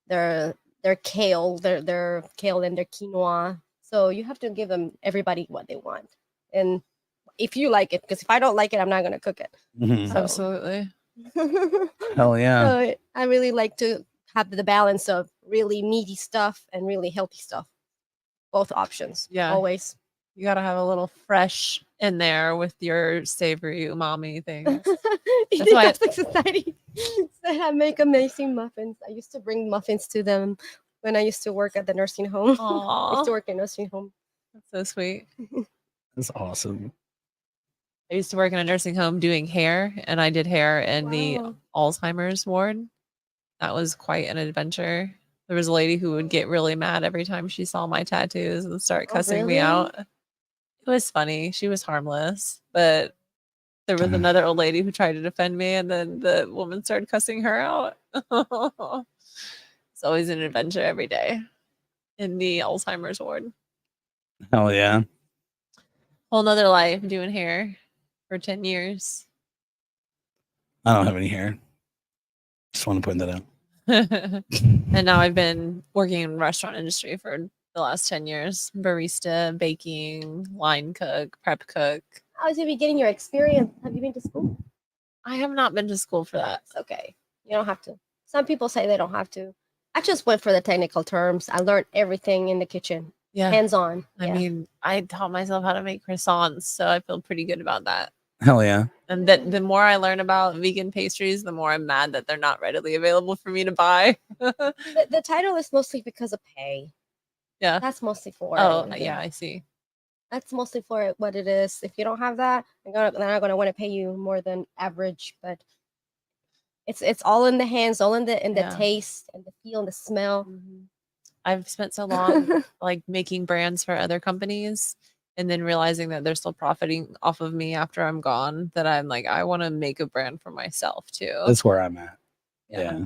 Speaker 2: their kale, their kale and their quinoa. So you have to give everybody what they want, and if you like it, because if I don't like it, I'm not gonna cook it.
Speaker 1: Mhm.
Speaker 2: So-
Speaker 3: Absolutely.
Speaker 1: Hell yeah.
Speaker 2: So I really like to have the balance of really meaty stuff and really healthy stuff. Both options.
Speaker 3: Yeah.
Speaker 2: Always.
Speaker 3: You gotta have a little fresh in there with your savory umami thing.
Speaker 2: Eating
Speaker 3: why-
Speaker 2: Catholic Society said I make amazing muffins. I used to bring muffins to them when I used to work at the nursing home. I used
Speaker 3: Aww,
Speaker 2: to work in a nursing home.
Speaker 3: that's so sweet.
Speaker 1: That's awesome.
Speaker 3: I used to work in a nursing home doing hair, and I did hair in the
Speaker 2: Wow.
Speaker 3: Alzheimer's ward. That was quite an adventure. There was a lady who would get really mad every time she saw my tattoos and start
Speaker 2: Oh,
Speaker 3: cussing me
Speaker 2: really?
Speaker 3: out. It was funny. She was harmless, but there was
Speaker 1: Uh-huh.
Speaker 3: another old lady who tried to defend me, and then the woman started cussing her out. It's always an adventure every day in the Alzheimer's ward.
Speaker 1: Hell yeah.
Speaker 3: Whole nother life doing hair for 10 years.
Speaker 1: I don't have any hair. Just want to point that out.
Speaker 3: And now I've been working in the restaurant industry for the last 10 years. Barista, baking, line cook, prep cook.
Speaker 2: How's you be getting your experience? Have you been to school?
Speaker 3: I have not been to school for that.
Speaker 2: It's okay. You don't have to. Some people say they don't have to. I just went for the technical terms. I learned everything in the kitchen,
Speaker 3: Yeah.
Speaker 2: hands on.
Speaker 3: I mean, I taught myself how to make croissants, so I feel pretty good about that.
Speaker 1: Hell yeah.
Speaker 3: And that the more I learn about vegan pastries, the more I'm mad that they're not readily available for me to buy.
Speaker 2: The title is mostly because of pay.
Speaker 3: Yeah.
Speaker 2: That's mostly for
Speaker 3: Oh,
Speaker 2: it.
Speaker 3: yeah, I see.
Speaker 2: That's mostly for it, what it is. If you don't have that, they're not gonna want to pay you more than average. But it's all in the hands, all in the
Speaker 3: Yeah.
Speaker 2: taste and the feel and the smell.
Speaker 3: I've spent so long like making brands for other companies and then realizing that they're still profiting off of me after I'm gone, that I'm like, I want to make a brand for myself too.
Speaker 1: That's where I'm at.
Speaker 3: Yeah.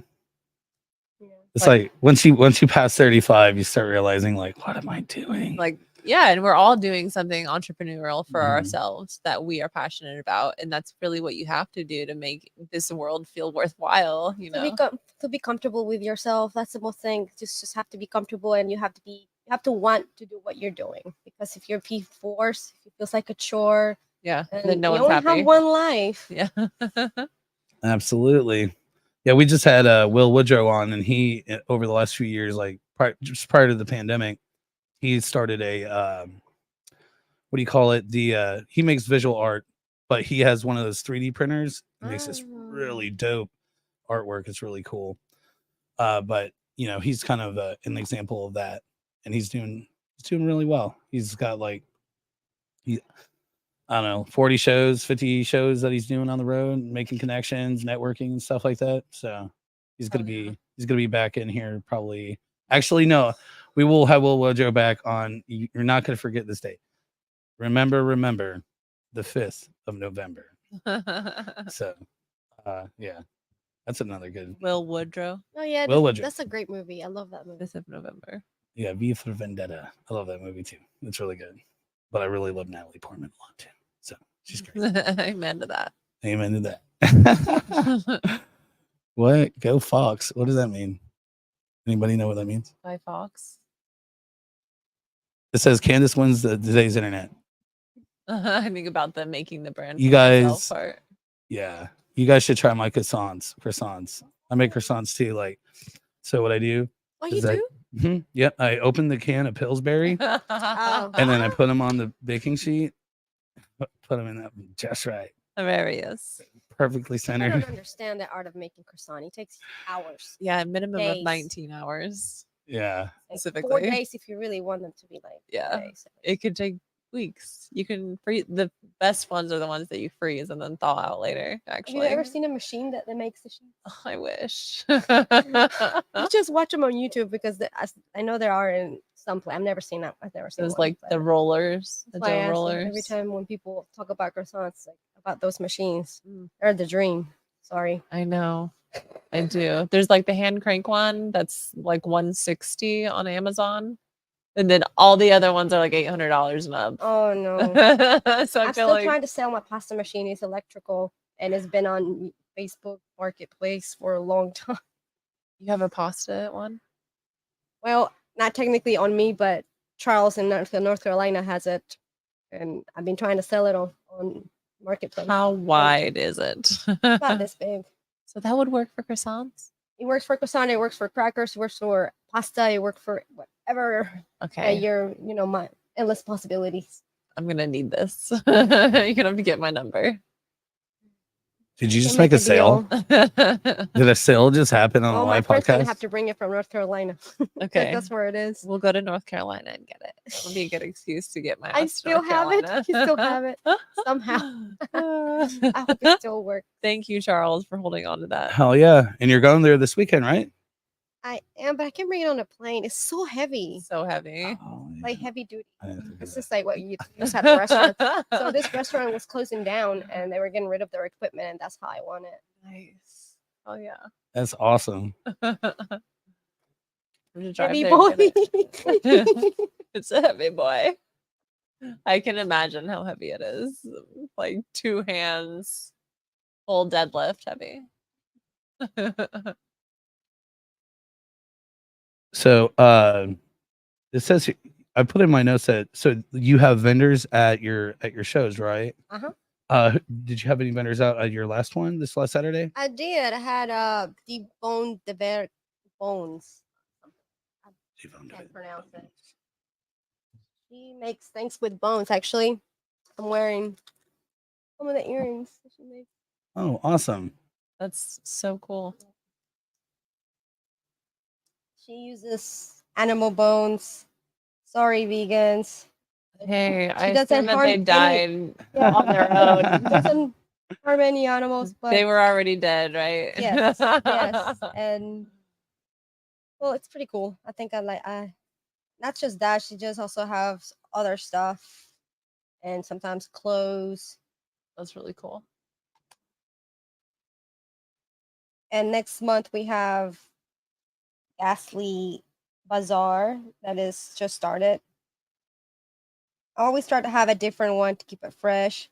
Speaker 2: Yeah.
Speaker 1: It's like once you pass 35, you start realizing like, what am I doing?
Speaker 3: Like, yeah, and we're all doing something entrepreneurial for
Speaker 1: Mhm.
Speaker 3: ourselves that we are passionate about, and that's really what you have to do to make this world feel worthwhile, you know.
Speaker 2: To be comfortable with yourself, that's the most thing. Just have to be comfortable, and you have to want to do what you're doing. Because if you're forced, if it feels like a chore,
Speaker 3: Yeah,
Speaker 2: and
Speaker 3: then no
Speaker 2: you
Speaker 3: one's
Speaker 2: only
Speaker 3: happy.
Speaker 2: have one life.
Speaker 3: Yeah.
Speaker 1: Absolutely. Yeah, we just had Will Woodrow on, and he over the last few years, like just prior to the pandemic, he started a what do you call it? The he makes visual art, but he has one of those 3D printers. He makes this really dope artwork. It's really cool. But you know, he's kind of an example of that, and he's doing really well. He's got like I don't know, 40 shows, 50 shows that he's doing on the road, making connections, networking and stuff like that. So he's gonna be back in here probably. Actually, no, we will have Will Wojo back on. You're not gonna forget this date. Remember the 5th of November. So yeah. That's another good
Speaker 3: Will Woodrow,
Speaker 2: Oh yeah,
Speaker 1: Will Woodrow.
Speaker 2: that's a great movie. I love that movie.
Speaker 3: 5th of November.
Speaker 1: Yeah, V for Vendetta. I love that movie too. It's really good. But I really love Natalie Portman a lot too. So she's great.
Speaker 3: Amen to that.
Speaker 1: Amen to that. What? Go Fox. What does that mean? Anybody know what that means?
Speaker 3: By Fox.
Speaker 1: It says Candace wins today's internet.
Speaker 3: I think about them making the brand.
Speaker 1: You
Speaker 3: for myself
Speaker 1: guys-
Speaker 3: part.
Speaker 1: Yeah. You guys should try my croissants. I make croissants too. Like, so what I do
Speaker 2: Oh,
Speaker 1: is
Speaker 2: you do?
Speaker 1: Yep. I open the can of Pillsbury
Speaker 2: Oh.
Speaker 1: and then I put them on the baking sheet. Put them in that just right.
Speaker 3: Hilarious.
Speaker 1: Perfectly
Speaker 2: I
Speaker 1: centered.
Speaker 2: don't understand the art of making croissant. It takes hours.
Speaker 3: Yeah, a minimum of
Speaker 2: Days.
Speaker 3: 19 hours.
Speaker 1: Yeah.
Speaker 2: Like 4
Speaker 3: Specifically.
Speaker 2: days if you really want them to be like. 4
Speaker 3: Yeah.
Speaker 2: days.
Speaker 3: It could take weeks. You can freeze. The best ones are the ones that you freeze and then thaw out later.
Speaker 2: Have
Speaker 3: Actually,
Speaker 2: you ever seen a machine that makes the sheets?
Speaker 3: Oh, I wish.
Speaker 2: You just watch them on YouTube because I know there are in some place. I've never seen that. I've never seen
Speaker 3: Those
Speaker 2: one,
Speaker 3: like
Speaker 2: but
Speaker 3: the rollers, the
Speaker 2: that's why I
Speaker 3: dough
Speaker 2: ask them
Speaker 3: rollers.
Speaker 2: every time when people talk about croissants, like about those machines.
Speaker 3: Mm.
Speaker 2: They're the dream. Sorry.
Speaker 3: I know. I do. There's like the hand crank one that's like 160 on Amazon. And then all the other ones are like $800 and up.
Speaker 2: Oh no.
Speaker 3: So I
Speaker 2: I'm
Speaker 3: feel
Speaker 2: still
Speaker 3: like
Speaker 2: trying to sell my pasta machine. It's electrical and it's been on Facebook Marketplace for a long time.
Speaker 3: you have a pasta one.
Speaker 2: Well, not technically on me, but Charles in North Carolina has it, and I've been trying to sell it on Marketplace.
Speaker 3: How wide is it?
Speaker 2: About this big.
Speaker 3: So that would work for croissants.
Speaker 2: It works for croissant. It works for crackers. It works for pasta. It works for whatever.
Speaker 3: Okay,
Speaker 2: My endless possibilities.
Speaker 3: I'm gonna need this. You're gonna have to get my number.
Speaker 1: Did you just
Speaker 2: Can
Speaker 1: make a sale?
Speaker 2: deal.
Speaker 1: Did a sale just happen on
Speaker 2: Oh,
Speaker 1: the
Speaker 2: my
Speaker 1: live
Speaker 2: friend's gonna
Speaker 1: podcast?
Speaker 2: have to bring it from North Carolina.
Speaker 3: Okay,
Speaker 2: That's where it is.
Speaker 3: we'll go to North Carolina and get it. It'll be a good excuse to get my.
Speaker 2: I
Speaker 3: ass to
Speaker 2: still
Speaker 3: North
Speaker 2: have it.
Speaker 3: Carolina.
Speaker 2: You still have it somehow. I hope it still works.
Speaker 3: Thank you, Charles, for holding on to that.
Speaker 1: Hell yeah. And you're going there this weekend, right?
Speaker 2: I am, but I can't bring it on a plane. It's so heavy,
Speaker 3: So heavy.
Speaker 1: Oh, yeah.
Speaker 2: like heavy duty.
Speaker 1: I didn't think of
Speaker 2: It's
Speaker 1: that.
Speaker 2: just like what you use at a restaurant. So this restaurant was closing down, and they were getting rid of their equipment, and that's how I want it.
Speaker 3: Nice. Oh yeah.
Speaker 1: That's awesome.
Speaker 3: I'm gonna drive
Speaker 2: Heavy
Speaker 3: there
Speaker 2: boy.
Speaker 3: and get it. It's a heavy boy. I can imagine how heavy it is. Like 2 hands, full deadlift heavy.
Speaker 1: So it says I put in my notes that so you have vendors at your shows, right? Did you have any vendors out at your last one this last Saturday?
Speaker 2: I did. I had the bear bones. I can't pronounce it. She makes things with bones. Actually, I'm wearing some of the earrings that she makes.
Speaker 1: Oh, awesome.
Speaker 3: That's so cool.
Speaker 2: She uses animal bones. Sorry, vegans.
Speaker 3: Hey, I
Speaker 2: doesn't
Speaker 3: assume that
Speaker 2: harm
Speaker 3: they
Speaker 2: any-
Speaker 3: died
Speaker 2: Yeah.
Speaker 3: on their own.
Speaker 2: Doesn't harm any animals, but
Speaker 3: They were already dead, right?
Speaker 2: yes, yes, and well, it's pretty cool. I think I not just that. She just also has other stuff and sometimes clothes.
Speaker 3: That's really cool.
Speaker 2: And next month we have Ghastly Bazaar that is just started. I always try to have a different one to keep it fresh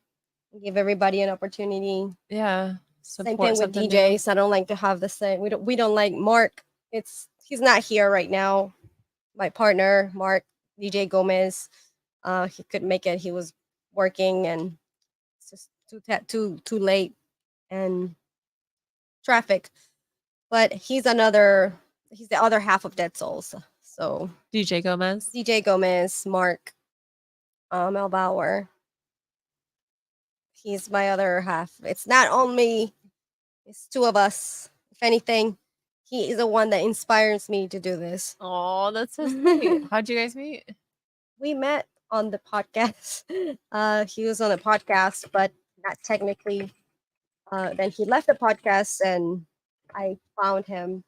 Speaker 2: and give everybody an opportunity.
Speaker 3: Yeah.
Speaker 2: Same
Speaker 3: Support
Speaker 2: thing with
Speaker 3: something new.
Speaker 2: DJs. I don't like to have the same. We don't like Mark. He's not here right now. My partner, Mark DJ Gomez, he couldn't make it. He was working and it's just too late and traffic. But he's the other half of Dead Souls. So
Speaker 3: DJ Gomez.
Speaker 2: DJ Gomez, Mark, Mel Bauer. He's my other half. It's not only it's two of us. If anything, he is the one that inspires me to do this.
Speaker 3: Oh, that's so sweet. How'd you guys meet?
Speaker 2: We met on the podcast. He was on the podcast, but not technically. Then he left the podcast, and I found him.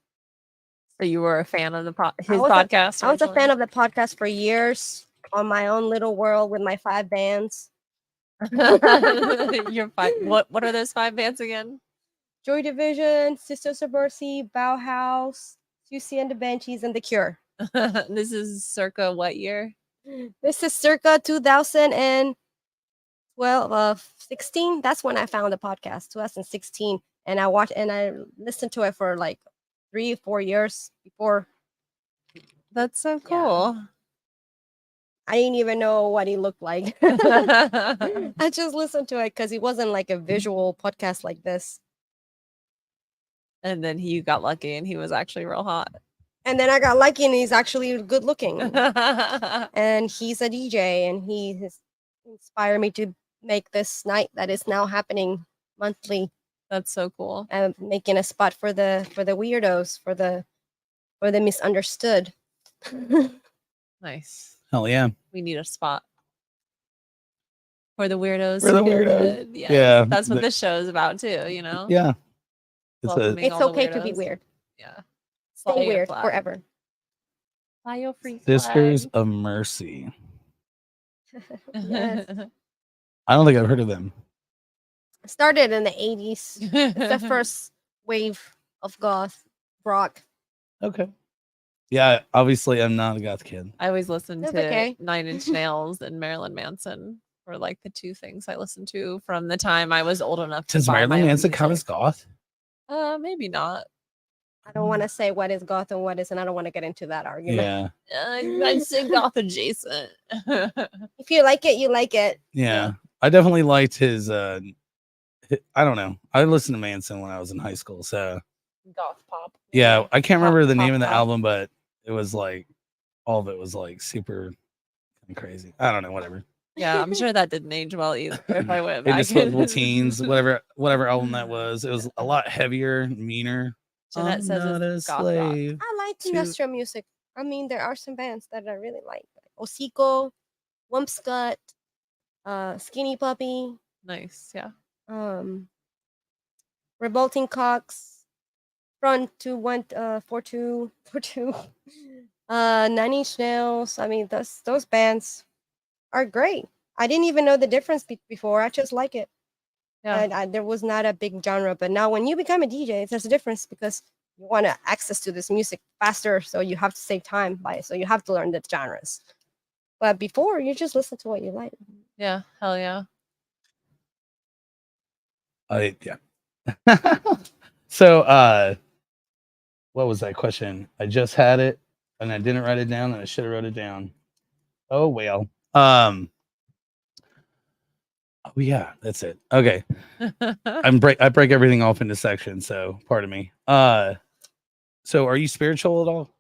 Speaker 3: So you were a fan of his
Speaker 2: I was
Speaker 3: podcast?
Speaker 2: I was a fan of the podcast for years on my own little world with my 5 bands.
Speaker 3: You're fine. What are those 5 bands again?
Speaker 2: Joy Division, Sisters of Mercy, Bauhaus, Susie and the Banshees, and The Cure.
Speaker 3: This is circa what year?
Speaker 2: This is circa 2012, 16. That's when I found the podcast, 2016. And I listened to it for like 3 or 4 years before.
Speaker 3: That's so cool.
Speaker 2: I didn't even know what he looked like. I just listened to it because it wasn't like a visual podcast like this.
Speaker 3: And then you got lucky and he was actually real hot.
Speaker 2: And then I got lucky and he's actually good looking. And he's a DJ and he has inspired me to make this night that is now happening monthly.
Speaker 3: That's so cool.
Speaker 2: And making a spot for the weirdos, for the misunderstood.
Speaker 3: Nice.
Speaker 1: Hell yeah.
Speaker 3: We need a spot for the weirdos.
Speaker 1: For the weirdos.
Speaker 3: Yes.
Speaker 1: Yeah.
Speaker 3: That's what this show is about too, you know?
Speaker 1: Yeah.
Speaker 3: Welcoming
Speaker 2: It's
Speaker 3: all the
Speaker 2: okay to be
Speaker 3: weirdos.
Speaker 2: weird.
Speaker 3: Yeah.
Speaker 2: Stay
Speaker 3: Fly your
Speaker 2: weird
Speaker 3: flag.
Speaker 2: forever.
Speaker 3: Fly your free
Speaker 1: Sisters
Speaker 3: flag.
Speaker 1: of Mercy.
Speaker 2: Yes.
Speaker 1: I don't think I've heard of them.
Speaker 2: Started in the 80s. It's the first wave of goth rock.
Speaker 1: Okay. Yeah, obviously I'm not a goth kid.
Speaker 3: I always listen
Speaker 2: That's
Speaker 3: to
Speaker 2: okay.
Speaker 3: 9 Inch Nails and Marilyn Manson were like the 2 things I listened to from the time I was old enough to
Speaker 1: Does
Speaker 3: buy my
Speaker 1: Marilyn
Speaker 3: own
Speaker 1: Manson count as
Speaker 3: music.
Speaker 1: goth?
Speaker 3: Maybe not.
Speaker 2: I don't want to say what is goth and what isn't. I don't want to get into that argument.
Speaker 1: Yeah.
Speaker 3: I'd say goth adjacent.
Speaker 2: If you like it, you like it.
Speaker 1: Yeah. I definitely liked his I don't know. I listened to Manson when I was in high school, so
Speaker 3: Goth pop.
Speaker 1: yeah, I can't remember the name of the
Speaker 3: pop.
Speaker 1: album, but it was like all of it was like super crazy. I don't know, whatever.
Speaker 3: Yeah, I'm sure that didn't age well either. If I went back,
Speaker 1: Indisposable Teens, whatever album that was. It was a lot heavier, meaner.
Speaker 3: Jeanette
Speaker 1: I'm
Speaker 3: says
Speaker 1: not a
Speaker 3: it's goth rock.
Speaker 1: slave.
Speaker 2: I like
Speaker 1: to-
Speaker 2: industrial music. I mean, there are some bands that I really like. Osiko, Wumpscut, Skinny Puppy,
Speaker 3: Nice, yeah.
Speaker 2: Revolting Cocks, Front 4242, 9 Inch Nails. I mean, those bands are great. I didn't even know the difference before. I just like it.
Speaker 3: Yeah.
Speaker 2: And there was not a big genre. But now when you become a DJ, there's a difference because you want access to this music faster. So you have to save time so you have to learn the genres. But before, you just listen to what you like.
Speaker 3: Yeah, hell yeah.
Speaker 1: Yeah. So what was that question? I just had it. and I didn't write it down, and I should have wrote it down. Oh well. Oh yeah, that's it. Okay. I break everything off into sections, so pardon me. So are you spiritual at all?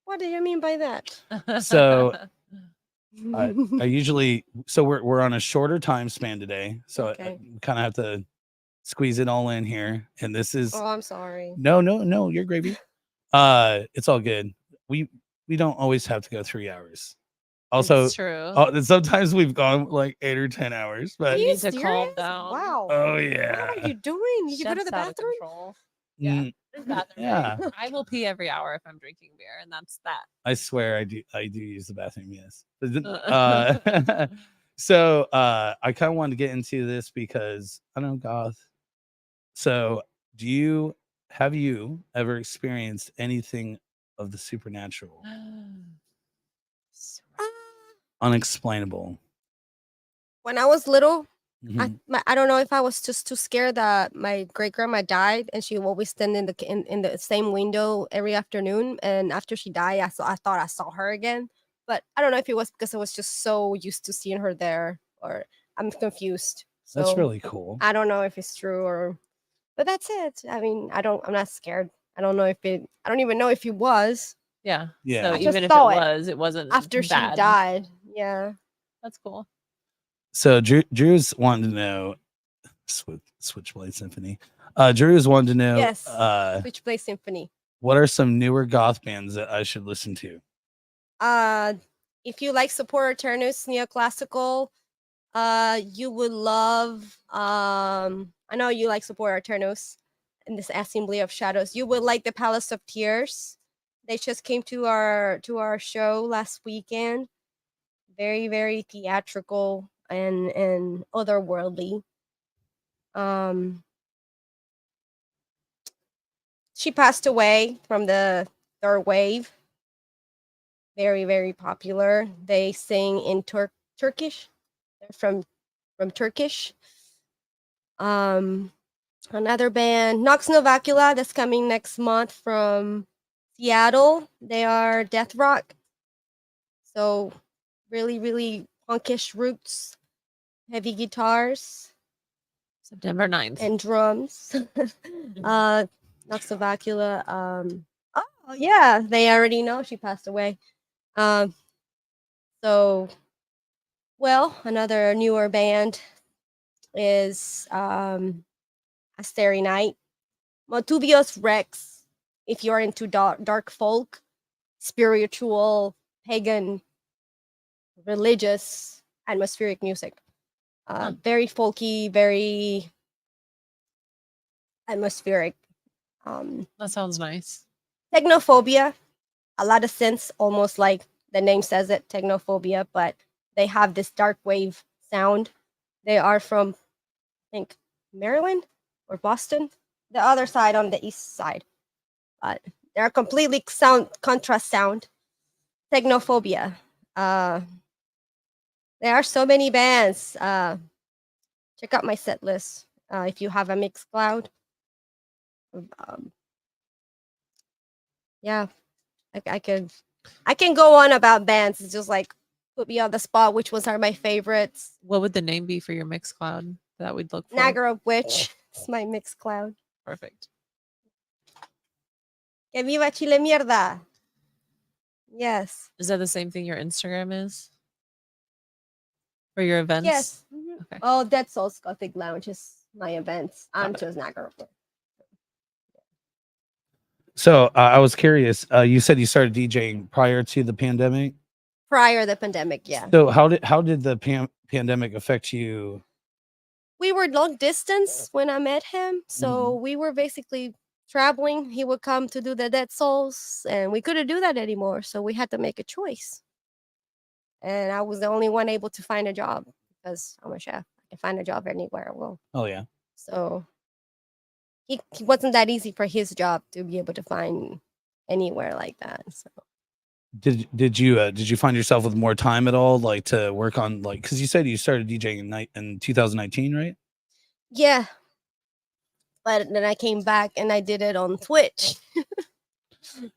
Speaker 2: What do you mean by that?
Speaker 1: So I usually we're on a shorter time span today, so
Speaker 2: Okay.
Speaker 1: I kind of have to squeeze it all in here. And this is
Speaker 2: Oh, I'm sorry.
Speaker 1: no, you're gravy. It's all good. We don't always have to go 3 hours. Also,
Speaker 3: It's true.
Speaker 1: sometimes we've gone like 8 or 10 hours,
Speaker 2: Are
Speaker 1: but
Speaker 3: You
Speaker 2: you
Speaker 3: need to calm
Speaker 2: serious?
Speaker 3: down.
Speaker 2: Wow.
Speaker 1: oh
Speaker 2: What
Speaker 1: yeah.
Speaker 2: are you doing? Did you go to
Speaker 3: Chef's
Speaker 2: the
Speaker 3: out of
Speaker 2: bathroom?
Speaker 3: control. Yeah.
Speaker 1: Mm,
Speaker 3: There's bathroom
Speaker 1: yeah.
Speaker 3: breaks. I will pee every hour if I'm drinking beer, and that's that.
Speaker 1: I swear I do use the bathroom, yes. So I kind of wanted to get into this because I don't know, goth. So have you ever experienced anything of the supernatural? Unexplainable.
Speaker 2: When I was little,
Speaker 1: Mhm.
Speaker 2: I don't know if I was just too scared that my great grandma died, and she would always stand in the same window every afternoon. And after she died, I thought I saw her again, but I don't know if it was because I was just so used to seeing her there, or I'm confused.
Speaker 1: That's
Speaker 2: So
Speaker 1: really cool.
Speaker 2: I don't know if it's true or, but that's it. I mean, I'm not scared. I don't know if it. I don't even know if it was
Speaker 3: Yeah.
Speaker 1: Yeah.
Speaker 3: So
Speaker 1: I
Speaker 2: just
Speaker 3: even if
Speaker 2: saw
Speaker 3: it wasn't
Speaker 2: after she
Speaker 3: bad.
Speaker 2: died. Yeah.
Speaker 3: That's cool.
Speaker 1: So Drew's wanting to know Switchblade Symphony. Drew's wanting to know
Speaker 2: Yes. Switchblade Symphony.
Speaker 1: what are some newer goth bands that I should listen to?
Speaker 2: If you like Support Eternus neoclassical, you would love I know you like Support Eternus and this Assembly of Shadows. You would like the Palace of Tears. They just came to our show last weekend. Very, very theatrical and otherworldly. She passed away from the third wave. Very, very popular. They sing in Turkish. They're from Turkish. Another band, Nox Novacula, that's coming next month from Seattle. They are death rock. So really, really punkish roots, heavy guitars
Speaker 3: September 9th.
Speaker 2: and drums. Nox Novacula. Oh yeah, they already know she passed away. So well, another newer band is A Starry Night. Motubius Rex, if you're into dark folk, spiritual, pagan, religious, atmospheric music. Very folky, very atmospheric.
Speaker 3: That sounds nice.
Speaker 2: Technophobia, a lot of synths, almost like the name says it, technophobia, but they have this dark wave sound. They are from, I think, Maryland or Boston, the other side on the east side. But they're completely contrast sound. Technophobia. There are so many bands. Check out my set list if you have a Mixcloud. Yeah, I can go on about bands. It's just like put me on the spot. Which ones are my favorites?
Speaker 3: What would the name be for your Mixcloud that we'd look for?
Speaker 2: Naggorath Witch. It's my Mixcloud.
Speaker 3: Perfect.
Speaker 2: Que viva Chile mierda. Yes.
Speaker 3: Is that the same thing your Instagram is? For your events?
Speaker 2: Yes.
Speaker 3: Okay.
Speaker 2: Oh, Dead Souls Gothic Lounge is my events. I'm just Naggorath Witch.
Speaker 1: So I was curious. You said you started DJing prior to the pandemic.
Speaker 2: Prior the pandemic, yeah.
Speaker 1: So how did the pandemic affect you?
Speaker 2: We were long distance when I met him, so we were basically traveling. He would come to do the Dead Souls, and we couldn't do that anymore. So we had to make a choice. And I was the only one able to find a job because I'm a chef. I can find a job anywhere I will.
Speaker 1: Oh yeah.
Speaker 2: So he wasn't that easy for his job to be able to find anywhere like that. So
Speaker 1: Did you find yourself with more time at all, like to work on, like, because you said you started DJing in 2019, right?
Speaker 2: yeah. But then I came back and I did it on Twitch.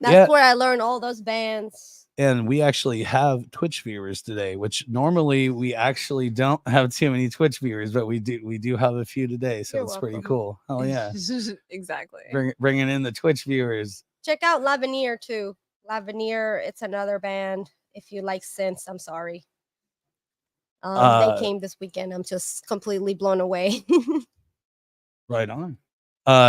Speaker 2: That's
Speaker 1: Yeah.
Speaker 2: where I learned all those bands.
Speaker 1: And we actually have Twitch viewers today, which normally we actually don't have too many Twitch viewers, but we do have a few today, so
Speaker 2: You're
Speaker 1: it's pretty
Speaker 2: welcome.
Speaker 1: cool. Oh yeah,
Speaker 3: Exactly.
Speaker 1: bringing in the Twitch viewers.
Speaker 2: Check out Laveneer too. Laveneer, it's another band. If you like synths, I'm sorry. They came this weekend. I'm just completely blown away.
Speaker 1: Right on.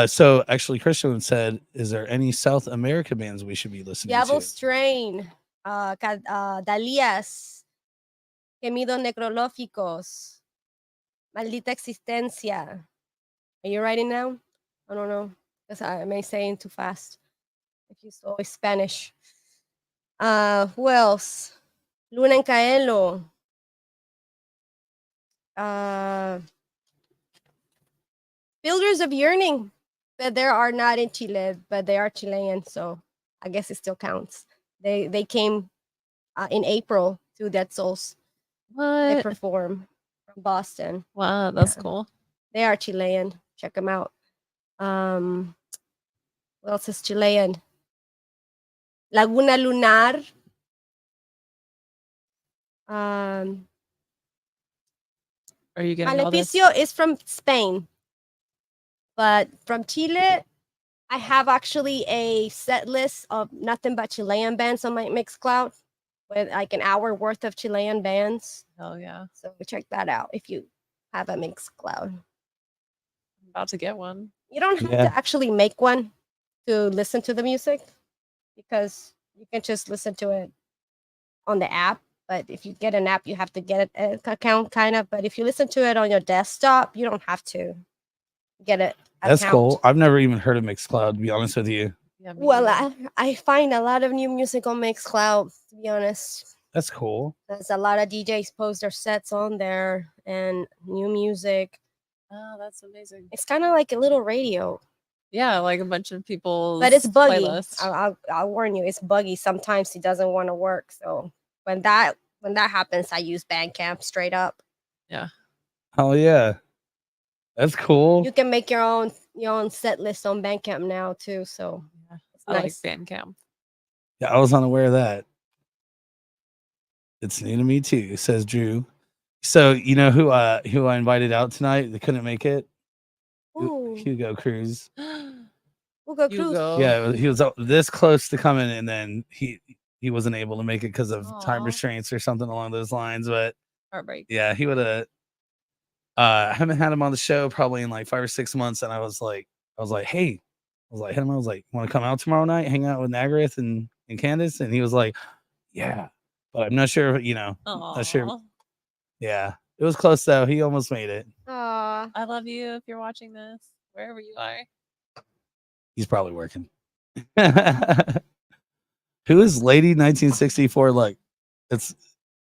Speaker 1: So actually, Christian said, "Is there any South America bands we should be listening
Speaker 2: Diablo
Speaker 1: to?"
Speaker 2: Strain, Dalías, Gemidos Necrológicos, Maldita Existencia. Are you writing now? I don't know, because I may saying too fast. If you saw Spanish. Who else? Luna en Caelo. Builders of Yearning, but they are not in Chile, but they are Chilean, so I guess it still counts. They came in April to Dead Souls. They
Speaker 3: What?
Speaker 2: perform from Boston.
Speaker 3: Wow, that's
Speaker 2: Yeah.
Speaker 3: cool.
Speaker 2: They are Chilean. Check them out. What else is Chilean? Laguna Lunar.
Speaker 3: Are you getting all this?
Speaker 2: Maleficio is from Spain, but from Chile, I have actually a set list of nothing but Chilean bands on my Mixcloud with like an hour worth of Chilean bands.
Speaker 3: Oh yeah,
Speaker 2: So check that out if you have a Mixcloud.
Speaker 3: I'm about to get one.
Speaker 2: You don't have
Speaker 1: Yeah.
Speaker 2: to actually make one to listen to the music because you can just listen to it on the app. But if you get an app, you have to get an account kind of. But if you listen to it on your desktop, you don't have to get it.
Speaker 1: That's cool. I've never even heard of Mixcloud, to be honest with you.
Speaker 3: Yeah, me
Speaker 2: Well,
Speaker 3: neither.
Speaker 2: I find a lot of new music on Mixcloud, to be honest.
Speaker 1: That's cool.
Speaker 2: There's a lot of DJs post their sets on there and new music.
Speaker 3: Oh, that's amazing.
Speaker 2: It's kind of like a little radio,
Speaker 3: Yeah, like a bunch of people's
Speaker 2: but it's buggy.
Speaker 3: playlists.
Speaker 2: I'll warn you, it's buggy. Sometimes it doesn't want to work. So when that happens, I use Bandcamp straight up.
Speaker 1: Oh yeah, that's cool.
Speaker 2: You can make your own set list on Bandcamp now too. So
Speaker 3: Yeah,
Speaker 2: it's
Speaker 3: I
Speaker 2: nice.
Speaker 3: like Bandcamp.
Speaker 1: Yeah, I was unaware of that. It's new to me too, says Drew. So you know who I invited out tonight? They couldn't make it.
Speaker 2: Ooh,
Speaker 1: Hugo Cruz.
Speaker 2: we'll go cruise.
Speaker 3: Hugo.
Speaker 1: Yeah, he was this close to coming, and then he wasn't able to make it because of time
Speaker 3: Aw.
Speaker 1: restraints or something along those lines. But
Speaker 3: Heartbreak.
Speaker 1: yeah, he would have. I haven't had him on the show probably in like 5 or 6 months, and I was like, hey, hit him. I was like, want to come out tomorrow night, hang out with Naggorath and Candace? And he was like, yeah, but I'm not sure. Not sure.
Speaker 3: Aw.
Speaker 1: Yeah, it was close though. He almost made it.
Speaker 2: Aw.
Speaker 3: I love you if you're watching this, wherever you are.
Speaker 1: He's probably working. Who is Lady 1964? Like, it's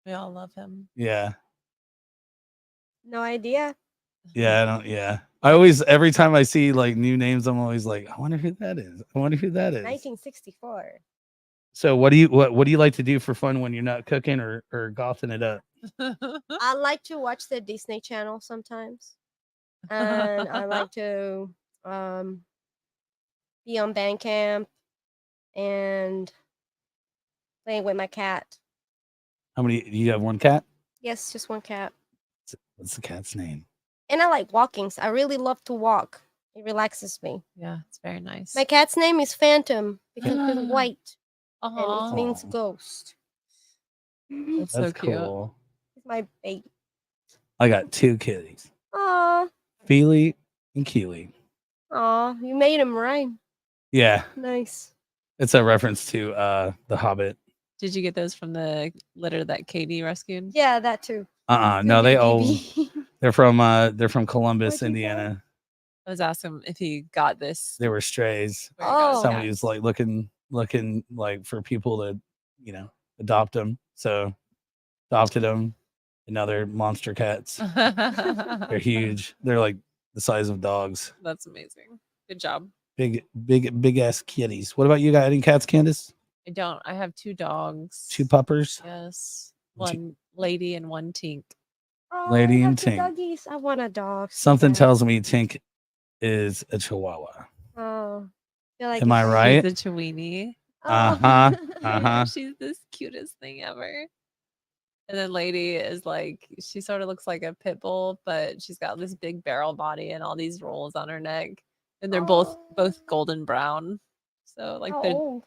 Speaker 3: We all love him.
Speaker 1: yeah.
Speaker 2: No idea.
Speaker 1: Yeah, I don't. Yeah, I always every time I see like new names, I'm always like, I wonder who that is. I wonder who that is.
Speaker 2: 1964.
Speaker 1: So, what do you like to do for fun when you're not cooking or gothing it up?
Speaker 2: I like to watch the Disney Channel sometimes, and I like to be on Bandcamp and playing with my cat.
Speaker 1: How many? Do you have one cat?
Speaker 2: Yes, just one cat.
Speaker 1: What's the cat's name?
Speaker 2: And I like walking. So I really love to walk. It relaxes me.
Speaker 3: Yeah, it's very nice.
Speaker 2: My cat's name is Phantom because it's white and
Speaker 3: Aw,
Speaker 2: it means
Speaker 1: Aw.
Speaker 2: ghost.
Speaker 3: that's so
Speaker 1: That's
Speaker 3: cute.
Speaker 1: cool.
Speaker 2: It's my baby.
Speaker 1: I got 2 kitties,
Speaker 2: Aw,
Speaker 1: Feely and Keely.
Speaker 2: aw, you made him rhyme.
Speaker 1: Yeah,
Speaker 2: Nice.
Speaker 1: it's a reference to The Hobbit.
Speaker 3: Did you get those from the litter that Katie rescued?
Speaker 2: Yeah, that too.
Speaker 1: No, they all
Speaker 2: Baby.
Speaker 1: they're from Columbus,
Speaker 2: What'd you say?
Speaker 1: Indiana.
Speaker 3: I was asking if he got this.
Speaker 1: They were strays.
Speaker 3: where he got his
Speaker 2: Oh.
Speaker 1: Somebody
Speaker 3: cats.
Speaker 1: was like looking like for people to adopt them, so adopted them, and now they're monster cats. They're huge. They're like the size of dogs.
Speaker 3: That's amazing. Good job.
Speaker 1: Big ass kitties. What about you? Got any cats, Candace?
Speaker 3: I don't. I have 2 dogs.
Speaker 1: 2 puppers.
Speaker 3: Yes.
Speaker 1: What you-
Speaker 3: One lady and one tink.
Speaker 2: Oh,
Speaker 1: Lady
Speaker 2: I
Speaker 1: and
Speaker 2: have 2
Speaker 1: Tink.
Speaker 2: doggies. I want a dog. so
Speaker 1: Something
Speaker 2: bad.
Speaker 1: tells me Tink is a Chihuahua.
Speaker 2: Oh, feel like
Speaker 1: Am I
Speaker 2: it's-
Speaker 1: right?
Speaker 3: She's a Chiweenie.
Speaker 1: Uh-huh.
Speaker 3: Yeah, she's this cutest thing ever. And then lady is like, she sort of looks like a pit bull, but she's got this big barrel body and all these rolls on her neck. And they're both golden brown. So like
Speaker 2: How
Speaker 3: the
Speaker 2: old?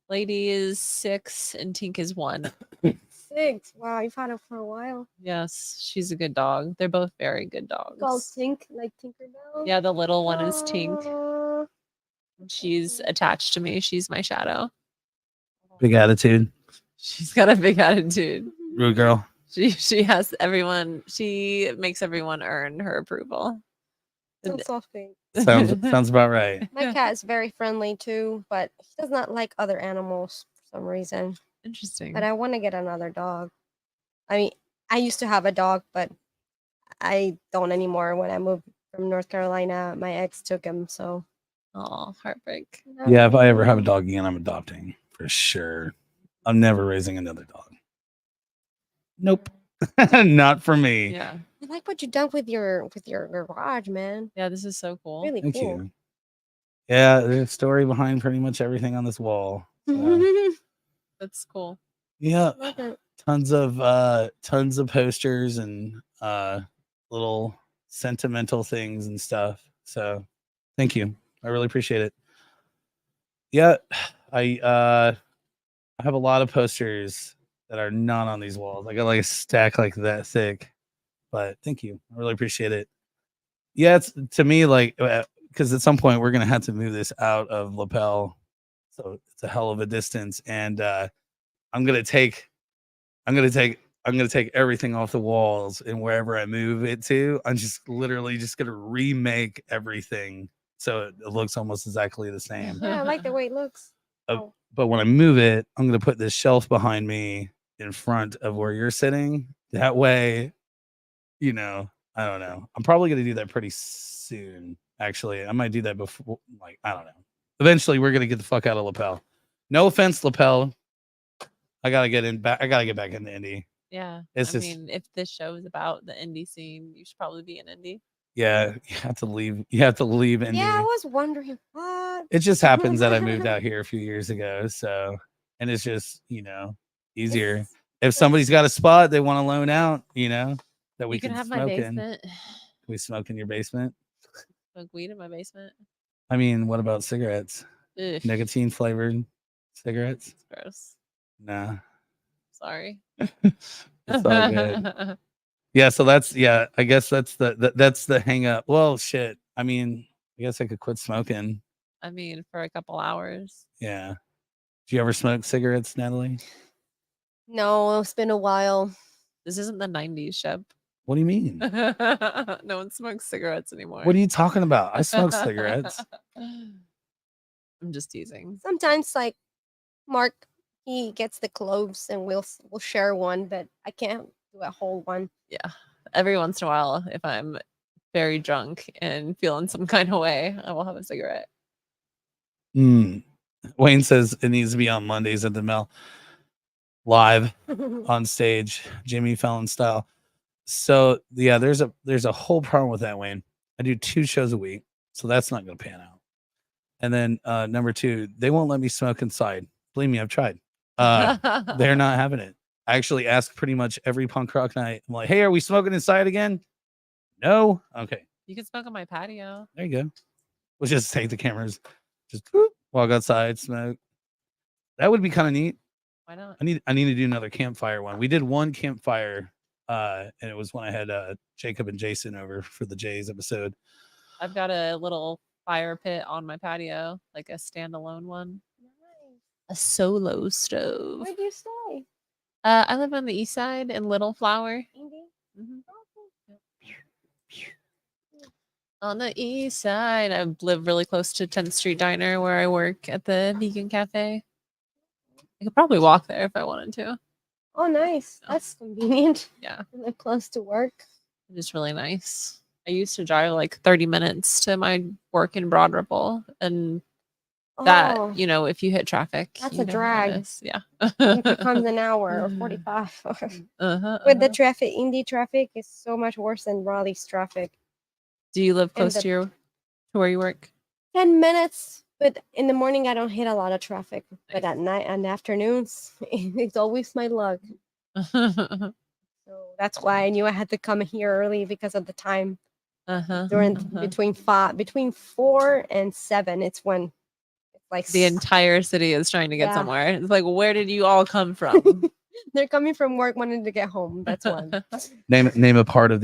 Speaker 3: lady is 6 and Tink is 1.
Speaker 2: 6. Wow, you've had it for a while.
Speaker 3: Yes, she's a good dog. They're both very good dogs.
Speaker 2: Called Tink, like Tinkerbell.
Speaker 3: Yeah, the little one is Tink.
Speaker 2: Aw.
Speaker 3: She's attached to me. She's my shadow.
Speaker 1: Big attitude.
Speaker 3: She's got a big attitude.
Speaker 1: Rude girl.
Speaker 3: She has everyone. She makes everyone earn her approval.
Speaker 2: So softly.
Speaker 1: Sounds about right.
Speaker 2: My cat is very friendly too, but he does not like other animals for some reason.
Speaker 3: Interesting.
Speaker 2: But I want to get another dog. I mean, I used to have a dog, but I don't anymore. When I moved from North Carolina, my ex took him. So,
Speaker 3: Oh, heartbreak.
Speaker 1: Yeah, if I ever have a dog again, I'm adopting for sure. I'm never raising another dog. Nope. Not for me.
Speaker 3: Yeah.
Speaker 2: I like what you done with your garage, man.
Speaker 3: Yeah, this is so cool.
Speaker 2: Really
Speaker 1: Thank
Speaker 2: cool.
Speaker 1: you. Yeah, there's a story behind pretty much everything on this wall. So,
Speaker 3: That's cool.
Speaker 1: yeah.
Speaker 2: Love it.
Speaker 1: Tons of posters and little sentimental things and stuff. So thank you. I really appreciate it. Yeah, I have a lot of posters that are not on these walls. I got like a stack like that thick. But thank you. I really appreciate it. Yeah, it's to me like because at some point we're gonna have to move this out of Lapel. So it's a hell of a distance. And I'm gonna take everything off the walls, and wherever I move it to, I'm just literally just gonna remake everything so it looks almost exactly the same.
Speaker 2: Yeah, I like the way it looks. Oh.
Speaker 1: But when I move it, I'm gonna put this shelf behind me in front of where you're sitting. That way, you know, I don't know. I'm probably gonna do that pretty soon. Actually, I might do that before. Like, I don't know. Eventually, we're gonna get the fuck out of Lapel. No offense, Lapel. I gotta get back into indie.
Speaker 3: Yeah.
Speaker 1: It's
Speaker 3: I
Speaker 1: just-
Speaker 3: mean, if this show is about the indie scene, you should probably be an indie.
Speaker 1: Yeah, you have to leave. You have to leave indie.
Speaker 2: Yeah, I was wondering what.
Speaker 1: It just happens that I moved out here a few years ago. So, and it's just, easier. If somebody's got a spot they want to loan out, that we
Speaker 3: You can
Speaker 1: can
Speaker 3: have my
Speaker 1: smoke in.
Speaker 3: basement.
Speaker 1: Can we smoke in your basement?
Speaker 3: Smoke weed in my basement.
Speaker 1: I mean, what about cigarettes?
Speaker 3: Ugh,
Speaker 1: Nicotine flavored cigarettes?
Speaker 3: it's gross.
Speaker 1: Nah,
Speaker 3: Sorry.
Speaker 1: it's all good. Yeah, so I guess that's the hang up. Well, shit. I mean, I guess I could quit smoking.
Speaker 3: I mean, for a couple hours.
Speaker 1: Yeah. Do you ever smoke cigarettes, Natalie?
Speaker 2: No, it's been a while.
Speaker 3: This isn't the 90s, Shep.
Speaker 1: What do you mean?
Speaker 3: No one smokes cigarettes anymore.
Speaker 1: What are you talking about? I smoke cigarettes.
Speaker 3: I'm just teasing.
Speaker 2: Sometimes, like Mark, he gets the cloves and we'll share one, but I can't do a whole one.
Speaker 3: Yeah. Every once in a while, if I'm very drunk and feeling some kind of way, I will have a cigarette.
Speaker 1: Wayne says it needs to be on Mondays at the Mel. Live on stage, Jimmy Fallon style. So yeah, there's a whole problem with that, Wayne. I do 2 shows a week, so that's not going to pan out. And then number 2, they won't let me smoke inside. Believe me, I've tried. They're not having it. I actually ask pretty much every punk rock night. I'm like, hey, are we smoking inside again? No. Okay,
Speaker 3: You can smoke on my patio.
Speaker 1: there you go. We'll just take the cameras, just whoop, walk outside, smoke. That would be kind of neat.
Speaker 3: Why not?
Speaker 1: I need to do another campfire one. We did one campfire, and it was when I had Jacob and Jason over for the Jays episode.
Speaker 3: I've got a little fire pit on my patio, like a standalone one. A solo stove.
Speaker 2: Where do you stay?
Speaker 3: I live on the east side in Little Flower.
Speaker 2: Indy?
Speaker 3: Mhm. On the east side, I live really close to 10th Street Diner where I work at the vegan cafe. I could probably walk there if I wanted to.
Speaker 2: Oh, nice. That's convenient.
Speaker 3: Yeah,
Speaker 2: I live close to work.
Speaker 3: it's really nice. I used to drive like 30 minutes to my work in Broad Ripple, and that,
Speaker 2: Oh,
Speaker 3: if you hit traffic,
Speaker 2: That's
Speaker 3: you
Speaker 2: a
Speaker 3: know how
Speaker 2: drag.
Speaker 3: it is. Yeah.
Speaker 2: it becomes an hour or 45.
Speaker 3: Uh-huh,
Speaker 2: With the
Speaker 3: uh-huh.
Speaker 2: traffic, Indy traffic is so much worse than Raleigh's traffic.
Speaker 3: Do you live
Speaker 2: and
Speaker 3: close
Speaker 2: the-
Speaker 3: to where you work?
Speaker 2: 10 minutes But in the morning, I don't hit a lot of traffic. But at night and afternoons, it's always my luck. So that's why I knew I had to come here early because of the time between 4 and 7. It's when it's like
Speaker 3: The entire city is trying to get
Speaker 2: Yeah.
Speaker 3: somewhere. It's like, where did you all come from?
Speaker 2: they're coming from work wanting to get home. That's one.
Speaker 1: Name a part of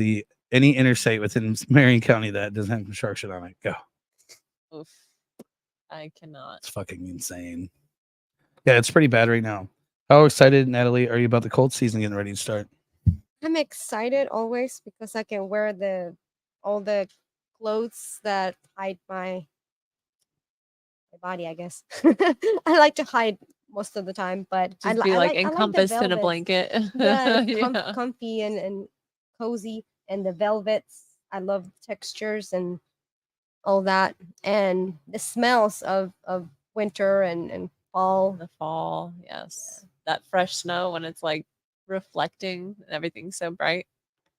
Speaker 1: any interstate within Marion County that doesn't have construction on it. Go.
Speaker 3: Oof. I cannot.
Speaker 1: It's fucking insane. Yeah, it's pretty bad right now. How excited, Natalie, are you about the cold season getting ready to start?
Speaker 2: I'm excited always because I can wear all the clothes that hide my body, I guess. I like to hide most of the time, but
Speaker 3: Just be like
Speaker 2: I like the
Speaker 3: encompassed in a
Speaker 2: velvets.
Speaker 3: blanket.
Speaker 2: Yeah, it's
Speaker 3: Yeah.
Speaker 2: comfy and cozy, and the velvets. I love textures and all that, and the smells of winter and fall.
Speaker 3: The fall, yes. That fresh snow when it's like reflecting and everything's so bright.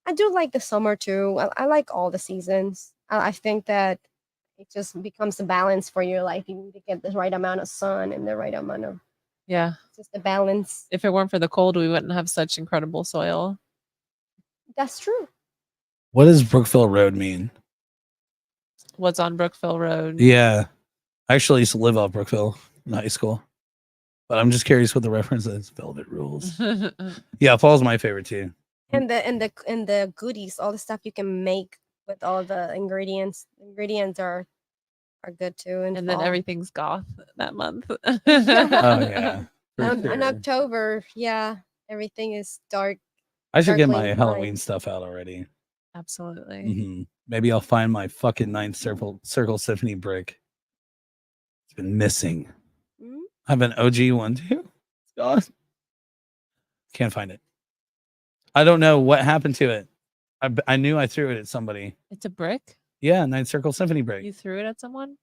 Speaker 2: I do like the summer too. I like all the seasons. I think that it just becomes a balance for your life. You need to get the right amount of sun and the right amount of
Speaker 3: Yeah.
Speaker 2: just the balance.
Speaker 3: If it weren't for the cold, we wouldn't have such incredible soil.
Speaker 2: That's true.
Speaker 1: What does Brookville Road mean?
Speaker 3: What's on Brookville Road?
Speaker 1: Yeah. I actually used to live off Brookville in high school. But I'm just curious what the reference is. Velvet Rules. Yeah, fall's my favorite too.
Speaker 2: And the goodies, all the stuff you can make with all the ingredients. Ingredients are good too.
Speaker 3: And then
Speaker 2: fall.
Speaker 3: everything's goth that month.
Speaker 1: Oh yeah. For
Speaker 2: In
Speaker 1: sure.
Speaker 2: October, yeah, everything is dark.
Speaker 1: I should get my
Speaker 2: darkly
Speaker 1: Halloween
Speaker 2: lined.
Speaker 1: stuff out already.
Speaker 3: Absolutely.
Speaker 1: Mm-hmm. Maybe I'll find my fucking ninth circle symphony brick. It's been missing.
Speaker 2: Mhm.
Speaker 1: I have an OG one too. God. Can't find it. I don't know what happened to it. I knew I threw it at somebody.
Speaker 3: It's a brick?
Speaker 1: Yeah, Ninth Circle Symphony break
Speaker 3: You threw it at someone?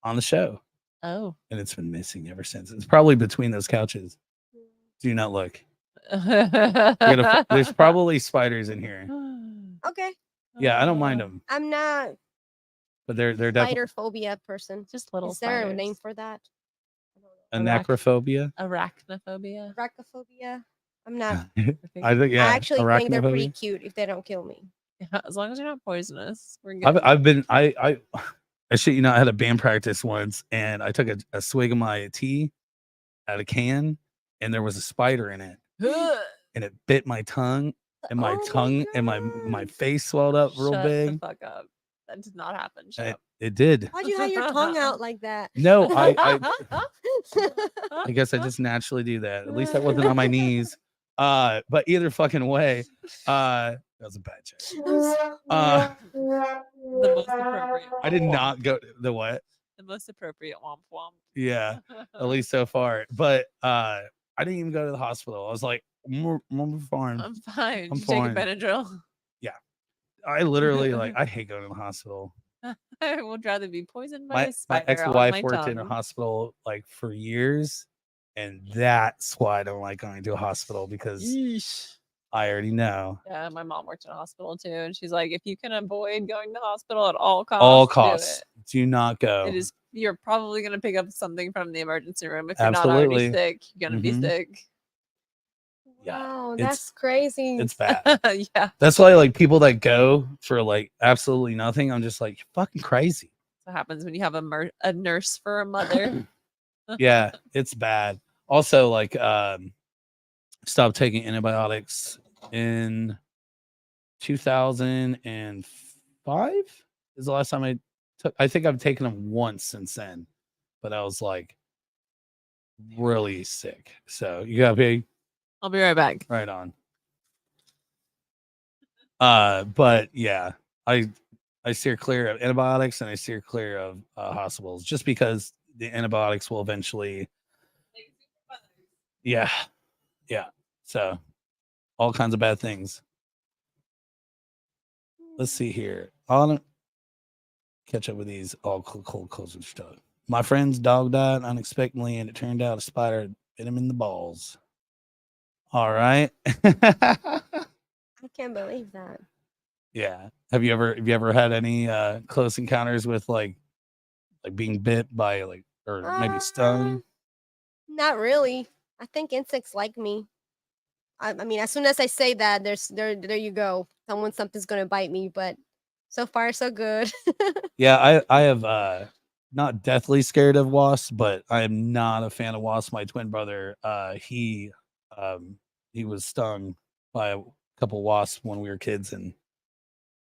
Speaker 1: on the show.
Speaker 3: Oh.
Speaker 1: And it's been missing ever since. It's probably between those couches. Do not look. There's probably spiders in here.
Speaker 2: Okay.
Speaker 1: Yeah, I don't mind them,
Speaker 2: I'm not
Speaker 1: but they're definitely
Speaker 2: spider phobia person.
Speaker 3: Just little
Speaker 2: Is there a name
Speaker 3: spiders.
Speaker 2: for that?
Speaker 1: anacrophobia.
Speaker 3: Arachnophobia.
Speaker 2: Arachnophobia. I'm not.
Speaker 1: I think yeah.
Speaker 2: I actually think they're pretty
Speaker 1: arachnophobia.
Speaker 2: cute if they don't kill me.
Speaker 3: Yeah, as long as you're not poisonous, we're good.
Speaker 1: I've been I shit you know I had a band practice once and I took a swig of my tea out of a can and there was a spider in it and it bit my tongue and my
Speaker 2: Oh my
Speaker 1: tongue and my
Speaker 2: God.
Speaker 1: face swelled up real
Speaker 3: Shut
Speaker 1: big.
Speaker 3: the fuck up. That did not happen. Shut
Speaker 1: It,
Speaker 3: up.
Speaker 1: it did.
Speaker 2: Why'd you have your tongue out like that?
Speaker 1: No, I guess I just naturally do that. At least I wasn't on my knees. But either fucking way, that was a bad joke.
Speaker 3: The most appropriate.
Speaker 1: I did not go the what?
Speaker 3: The most appropriate womp womp.
Speaker 1: Yeah, at least so far. But I didn't even go to the hospital. I was like, I'm fine.
Speaker 3: I'm fine.
Speaker 1: I'm
Speaker 3: Did you
Speaker 1: fine.
Speaker 3: take a Benadryl?
Speaker 1: I literally I hate going to the hospital.
Speaker 3: I would rather be poisoned by
Speaker 1: My
Speaker 3: a spider
Speaker 1: ex-wife
Speaker 3: on my
Speaker 1: worked in a
Speaker 3: tongue.
Speaker 1: hospital like for years, and that's why I don't like going to a hospital because
Speaker 3: Yeesh.
Speaker 1: I already know
Speaker 3: Yeah, my mom worked in a hospital too, and she's like, if you can avoid going to the hospital at all costs,
Speaker 1: all
Speaker 3: do
Speaker 1: costs.
Speaker 3: it.
Speaker 1: Do not go.
Speaker 3: It is. You're probably gonna pick up something from the emergency room if you're not
Speaker 1: Absolutely.
Speaker 3: already sick. You're gonna be
Speaker 1: Mhm.
Speaker 3: sick.
Speaker 1: Yeah,
Speaker 2: Wow,
Speaker 1: it's-
Speaker 2: that's crazy.
Speaker 1: It's bad.
Speaker 3: Yeah,
Speaker 1: That's why like people that go for like absolutely nothing, I'm just like you're fucking crazy.
Speaker 3: what happens when you have a nurse for a mother.
Speaker 1: Yeah, it's bad. Also, like stopped taking antibiotics in 2005 is the last time I took. I think I've taken them once since then, but I was like really sick. So you gotta be
Speaker 3: I'll be right back.
Speaker 1: right on. But yeah, I steer clear of antibiotics and I steer clear of hospitals just because the antibiotics will eventually. Yeah. So all kinds of bad things. Let's see here. I'll catch up with these all cold and stuff. My friend's dog died unexpectedly, and it turned out a spider bit him in the balls. All right.
Speaker 2: I can't believe that.
Speaker 1: Yeah. Have you ever had any close encounters with like being bit by like or maybe stung?
Speaker 2: Not really. I think insects like me. I mean, as soon as I say that, there you go. Something's gonna bite me, but so far so good.
Speaker 1: Yeah, I have not deathly scared of wasps, but I am not a fan of wasps. My twin brother, he was stung by a couple wasps when we were kids, and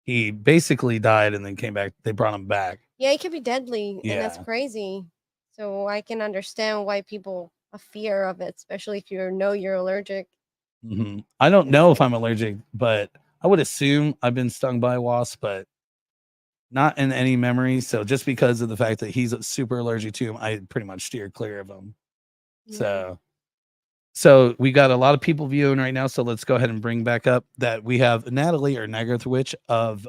Speaker 1: he basically died and then came back. They brought him back.
Speaker 2: Yeah, it can be deadly, and that's
Speaker 1: Yeah.
Speaker 2: crazy. So I can understand why people have fear of it, especially if you know you're allergic.
Speaker 1: I don't know if I'm allergic, but I would assume I've been stung by a wasp, but not in any memory. So just because of the fact that he's super allergic to him, I pretty much steer clear of him.
Speaker 2: Yeah.
Speaker 1: So we got a lot of people viewing right now. So let's go ahead and bring back up that we have Natalie or Naggorath Witch of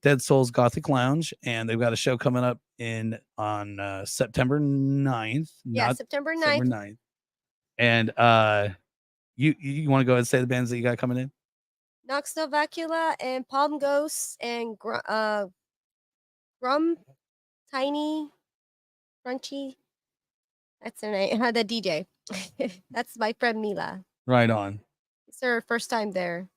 Speaker 1: Dead Souls Gothic Lounge, and they've got a show coming up on September 9th.
Speaker 2: Yeah,
Speaker 1: Not
Speaker 2: September 9th.
Speaker 1: September 9th. And you want to go ahead and say the bands that you got coming in?
Speaker 2: Nox Novacula and Palm Ghost and Grum Tiny Crunchy. That's her name. The DJ. That's my friend Mila.
Speaker 1: Right on.
Speaker 2: It's her first time there.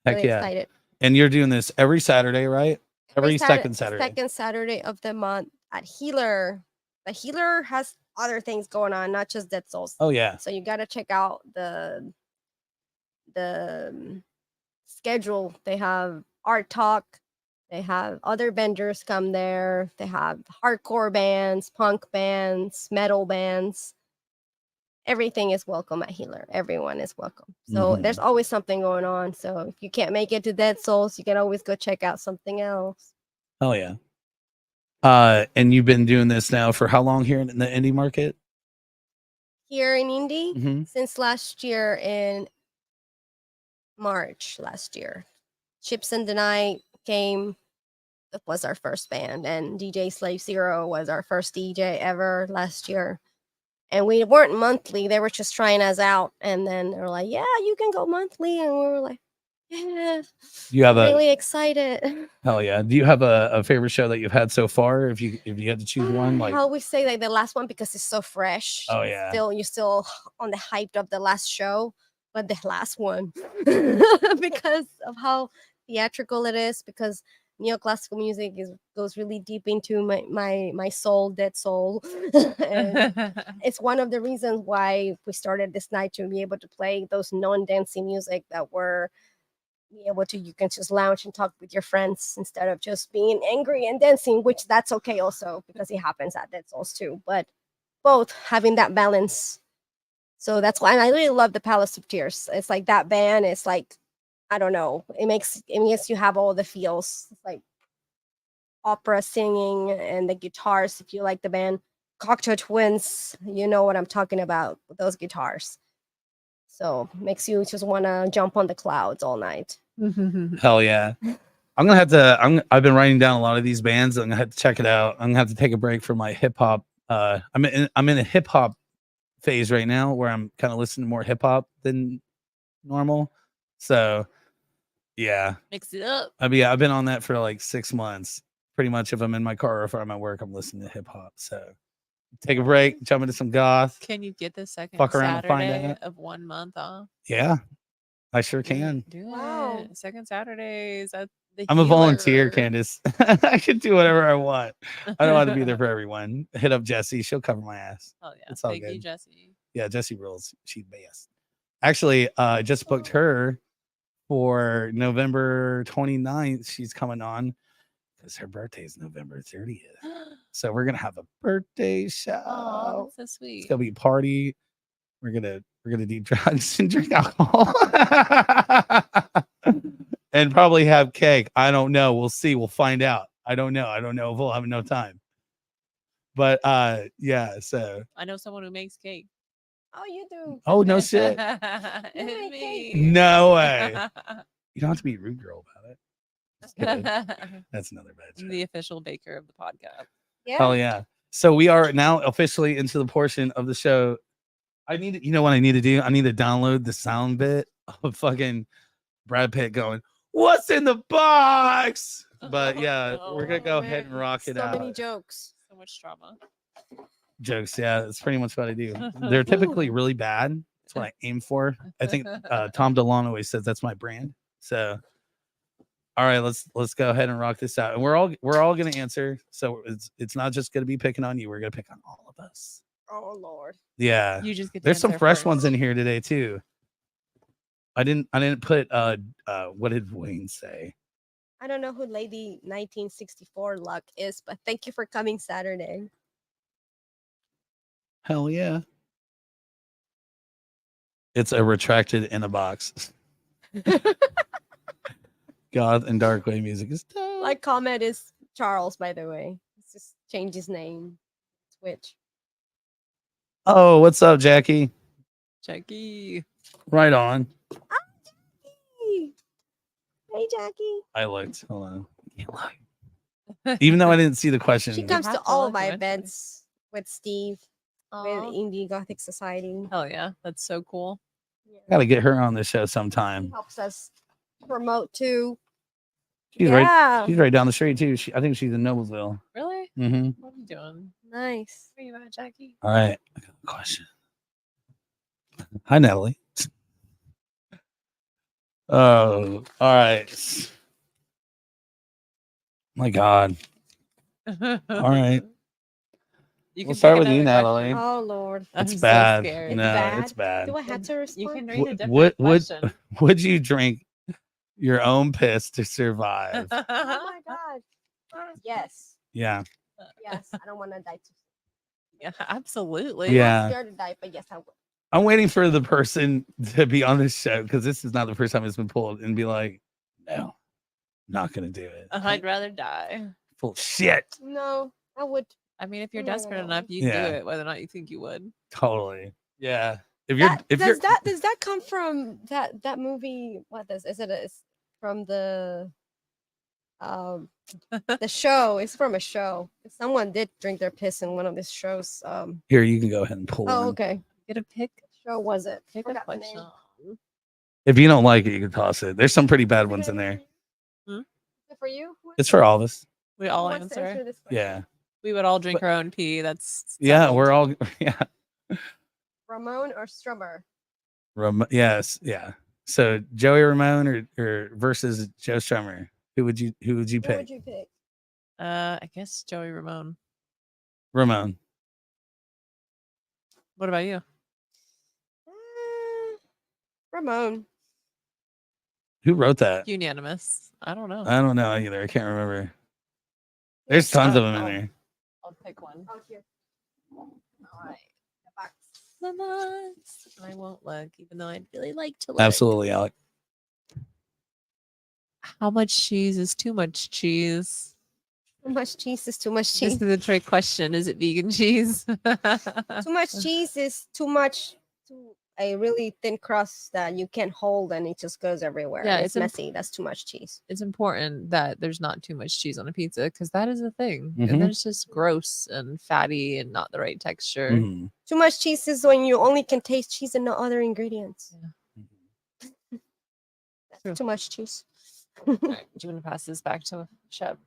Speaker 1: Heck
Speaker 2: Really
Speaker 1: yeah.
Speaker 2: excited.
Speaker 1: And you're doing this every Saturday, right? Every second Saturday.
Speaker 2: Second Saturday of the month at Healer. The Healer has other things going on, not just Dead Souls.
Speaker 1: Oh yeah.
Speaker 2: So you got to check out the schedule. They have art talk. They have other vendors come there. They have hardcore bands, punk bands, metal bands. Everything is welcome at Healer. Everyone is welcome. So there's always something going on. So if you can't make it to Dead Souls, you can always go check out something else.
Speaker 1: Oh yeah. And you've been doing this now for how long here in the indie market?
Speaker 2: Here in Indy, since last year in March last year. Chips and the Night came. It was our first band, and DJ Slave Zero was our first DJ ever last year. And we weren't monthly; they were just trying us out. And then they were like, "Yeah, you can go monthly," and we were like, "Yeah."
Speaker 1: You have
Speaker 2: really excited.
Speaker 1: Hell yeah! Do you have a favorite show that you've had so far? If you had to choose one, like
Speaker 2: I always say like the last one because it's so fresh.
Speaker 1: Oh yeah.
Speaker 2: You're still on the hype of the last show, but the last one because of how theatrical it is. Because neoclassical music goes really deep into my soul, dead soul. And it's one of the reasons why we started this night to be able to play those non-dancing music that were be able to you can just lounge and talk with your friends instead of just being angry and dancing, which that's okay also because it happens at Dead Souls too. But both having that balance. So that's why, and I really love the Palace of Tears. It's like that band. It's like I don't know. It makes you have all the feels. It's like opera singing and the guitars. If you like the band Cocteau Twins, you know what I'm talking about with those guitars. So makes you just want to jump on the clouds all night.
Speaker 1: Hell yeah. I'm gonna have to. I've been writing down a lot of these bands. I'm gonna have to check it out. I'm gonna have to take a break from my hip hop. I'm in a hip hop phase right now where I'm kind of listening to more hip hop than normal. So yeah,
Speaker 3: mix it up.
Speaker 1: I've been on that for like 6 months. Pretty much, if I'm in my car or if I'm at work, I'm listening to hip hop. So take a break, jump into some goth.
Speaker 3: Can you get the second
Speaker 1: Fuck around and find
Speaker 3: Saturday
Speaker 1: out.
Speaker 3: of 1 month off?
Speaker 1: Yeah, I sure can.
Speaker 3: Do
Speaker 2: Wow.
Speaker 3: it. Second Saturdays at the
Speaker 1: I'm a volunteer,
Speaker 3: Healer.
Speaker 1: Candace. I can do whatever I want. I don't have to be there for everyone. Hit up Jessie. She'll cover my ass.
Speaker 3: Oh yeah.
Speaker 1: It's all
Speaker 3: Thank you,
Speaker 1: good.
Speaker 3: Jessie.
Speaker 1: Yeah, Jessie rules. She's best. Actually, I just booked her for November 29th. She's coming on because her birthday is November 30th. So we're gonna have a birthday show.
Speaker 3: Oh, that's so
Speaker 1: It's
Speaker 3: sweet.
Speaker 1: gonna be a party. We're gonna do drugs and drink alcohol. And probably have cake. I don't know. We'll see. We'll find out. I don't know if we'll have enough time. But yeah, so
Speaker 3: I know someone who makes cake.
Speaker 2: Oh, you do.
Speaker 1: oh no shit.
Speaker 3: It's
Speaker 2: make
Speaker 3: me.
Speaker 1: No way. You don't have to be a rude girl about it. Just kidding. That's another bad
Speaker 3: I'm
Speaker 1: joke.
Speaker 3: the official baker of the podcast.
Speaker 2: Yeah.
Speaker 1: Hell yeah. So we are now officially into the portion of the show. You know what I need to do? I need to download the sound bit of fucking Brad Pitt going, "What's in the box?" But yeah, we're gonna go ahead and rock it
Speaker 2: So
Speaker 1: out.
Speaker 2: many jokes.
Speaker 3: So much trauma.
Speaker 1: jokes. Yeah, that's pretty much what I do. They're typically really bad. That's what I aim for. I think Tom DeLonge always says that's my brand. So, all right, let's go ahead and rock this out. And we're all gonna answer. So it's not just gonna be picking on you. We're gonna pick on all of us.
Speaker 2: Oh Lord.
Speaker 1: Yeah.
Speaker 3: You just get to
Speaker 1: There's some
Speaker 3: answer
Speaker 1: fresh
Speaker 3: first.
Speaker 1: ones in here today too. I didn't put what did Wayne say?
Speaker 2: I don't know who Lady 1964 Luck is, but thank you for coming Saturday.
Speaker 1: Hell yeah. It's a retracted in a box. God and Darkwave music is dope.
Speaker 2: Like comment is Charles, by the way. Let's just change his name. Twitch.
Speaker 1: Oh, what's up, Jackie?
Speaker 3: Jackie.
Speaker 1: Right on.
Speaker 2: Hey Jackie.
Speaker 1: I looked. Hold on. You look. Even though I didn't see the question.
Speaker 2: She comes
Speaker 3: have
Speaker 2: to
Speaker 3: to
Speaker 2: all
Speaker 3: look
Speaker 2: of my
Speaker 3: eventually.
Speaker 2: events with Steve, with
Speaker 3: Aw.
Speaker 2: Indie Gothic Society.
Speaker 3: Hell yeah, that's so cool.
Speaker 1: Gotta get her on the show
Speaker 2: She
Speaker 1: sometime.
Speaker 2: helps us promote too.
Speaker 1: She's
Speaker 2: Yeah.
Speaker 1: right down the street too. I think she's in Noblesville.
Speaker 3: Really?
Speaker 1: Mm-hmm.
Speaker 3: What are you doing?
Speaker 2: Nice.
Speaker 3: Where you at, Jackie?
Speaker 1: All right. I got a question. Hi, Natalie. Oh, all right. My God.
Speaker 3: All
Speaker 1: right.
Speaker 3: You
Speaker 1: We'll
Speaker 3: can
Speaker 1: start
Speaker 3: pick
Speaker 1: with you,
Speaker 3: another
Speaker 1: Natalie.
Speaker 3: question.
Speaker 2: Oh Lord.
Speaker 3: I'm
Speaker 1: It's
Speaker 3: so
Speaker 1: bad.
Speaker 3: scared.
Speaker 2: It's
Speaker 1: No,
Speaker 2: bad?
Speaker 1: it's bad.
Speaker 2: Do I have to respond?
Speaker 3: You can read a different
Speaker 1: Would
Speaker 3: question.
Speaker 1: would you drink your own piss to survive?
Speaker 2: Oh my God. Yes.
Speaker 1: Yeah.
Speaker 2: Yes. I don't want to die too
Speaker 3: Yeah, absolutely.
Speaker 2: soon.
Speaker 1: Yeah.
Speaker 2: I'm scared to die, but yes, I will.
Speaker 1: I'm waiting for the person to be on this show because this is not the first time it's been pulled and be like, no, not gonna do it.
Speaker 3: I'd rather die.
Speaker 1: Full of shit.
Speaker 2: No, I would.
Speaker 3: I mean, if you're
Speaker 2: No.
Speaker 3: desperate enough, you'd
Speaker 1: Yeah.
Speaker 3: do it, whether or not you think you would.
Speaker 1: Totally. Yeah. If you're
Speaker 2: Does that come from that movie? What does is it? It's from the show. It's from a show. Someone did drink their piss in one of these shows.
Speaker 1: here, you can go ahead and pull
Speaker 2: Oh,
Speaker 1: one.
Speaker 2: okay.
Speaker 3: Get a pick.
Speaker 2: Show was it?
Speaker 3: Pick a
Speaker 2: Forgot the
Speaker 3: question.
Speaker 2: name.
Speaker 1: If you don't like it, you can toss it. There's some pretty bad ones in there.
Speaker 3: Hmm?
Speaker 2: Is it for you?
Speaker 1: It's for all of us.
Speaker 3: We all
Speaker 2: Who wants to
Speaker 3: answer.
Speaker 2: this question?
Speaker 1: Yeah.
Speaker 3: We would all drink
Speaker 1: But-
Speaker 3: our own pee. That's
Speaker 1: Yeah,
Speaker 3: settled.
Speaker 1: we're all yeah.
Speaker 2: Ramon or Strummer?
Speaker 1: Yes, yeah. So Joey Ramone or versus Joe Strummer. Who would you
Speaker 2: Who
Speaker 1: pick?
Speaker 2: would you pick?
Speaker 3: I guess Joey Ramone.
Speaker 1: Ramone.
Speaker 3: What about you?
Speaker 2: Ramon.
Speaker 1: Who wrote that?
Speaker 3: Unanimous. I don't know.
Speaker 1: I don't know either. I can't remember. There's tons of them in there.
Speaker 3: I'll pick one.
Speaker 2: Oh, here.
Speaker 3: All right.
Speaker 2: The box.
Speaker 3: The box. I won't look, even though I'd really like to look.
Speaker 1: Absolutely, Alec.
Speaker 3: How much cheese is too much cheese?
Speaker 2: Too much cheese is too much
Speaker 3: This
Speaker 2: cheese.
Speaker 3: is a trick question. Is it vegan cheese?
Speaker 2: Too much cheese is too much. A really thin crust that you can't hold and it just goes everywhere.
Speaker 3: Yeah,
Speaker 2: It's
Speaker 3: it's
Speaker 2: messy. That's too much cheese.
Speaker 3: It's important that there's not too much cheese on a pizza because that is a thing.
Speaker 1: Mhm.
Speaker 3: And then it's just gross and fatty and not the right texture.
Speaker 1: Mhm.
Speaker 2: Too much cheese is when you only can taste cheese and no other ingredients. That's
Speaker 3: True.
Speaker 2: too much cheese.
Speaker 3: All right, do you want to pass this back to Shep?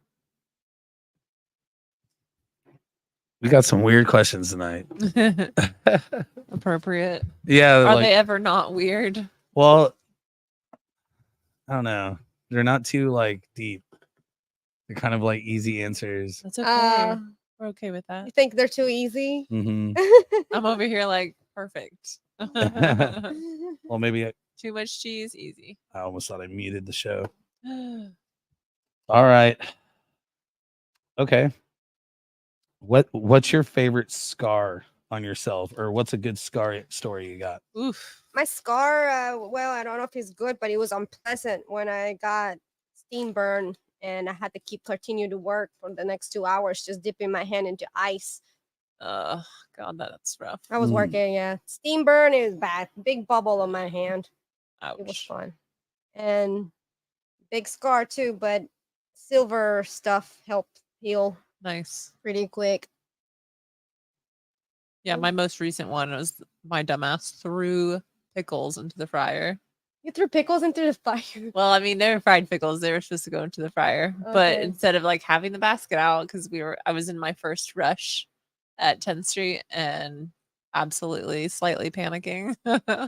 Speaker 1: We got some weird questions tonight.
Speaker 3: Appropriate.
Speaker 1: Yeah,
Speaker 3: Are
Speaker 1: like,
Speaker 3: they ever not weird?
Speaker 1: well, I don't know. They're not too like deep. They're kind of like easy answers.
Speaker 3: That's okay.
Speaker 2: Uh,
Speaker 3: We're okay with
Speaker 2: you
Speaker 3: that.
Speaker 2: think they're too easy?
Speaker 1: Hmm.
Speaker 3: I'm over here like perfect.
Speaker 1: Well, maybe
Speaker 3: Too much cheese, easy.
Speaker 1: I almost thought I muted the show. All right. Okay. What's your favorite scar on yourself, or what's a good scar story you got?
Speaker 3: Oof.
Speaker 2: My scar, well, I don't know if it's good, but it was unpleasant when I got steam burn and I had to continue to work for the next 2 hours, just dipping my hand into ice.
Speaker 3: God, that's rough.
Speaker 2: I was
Speaker 1: Mm.
Speaker 2: working, yeah. Steam burn is bad. Big bubble on my hand. It was
Speaker 3: Ouch.
Speaker 2: fun. And big scar too, but silver stuff helped heal
Speaker 3: Nice.
Speaker 2: pretty quick.
Speaker 3: Yeah, my most recent one was my dumbass threw pickles into the fryer.
Speaker 2: You threw pickles into the fire.
Speaker 3: Well, I mean, they were fried pickles. They were supposed to go into the fryer, but
Speaker 2: Okay.
Speaker 3: instead of like having the basket out, because I was in my first rush at 10th Street and absolutely slightly panicking.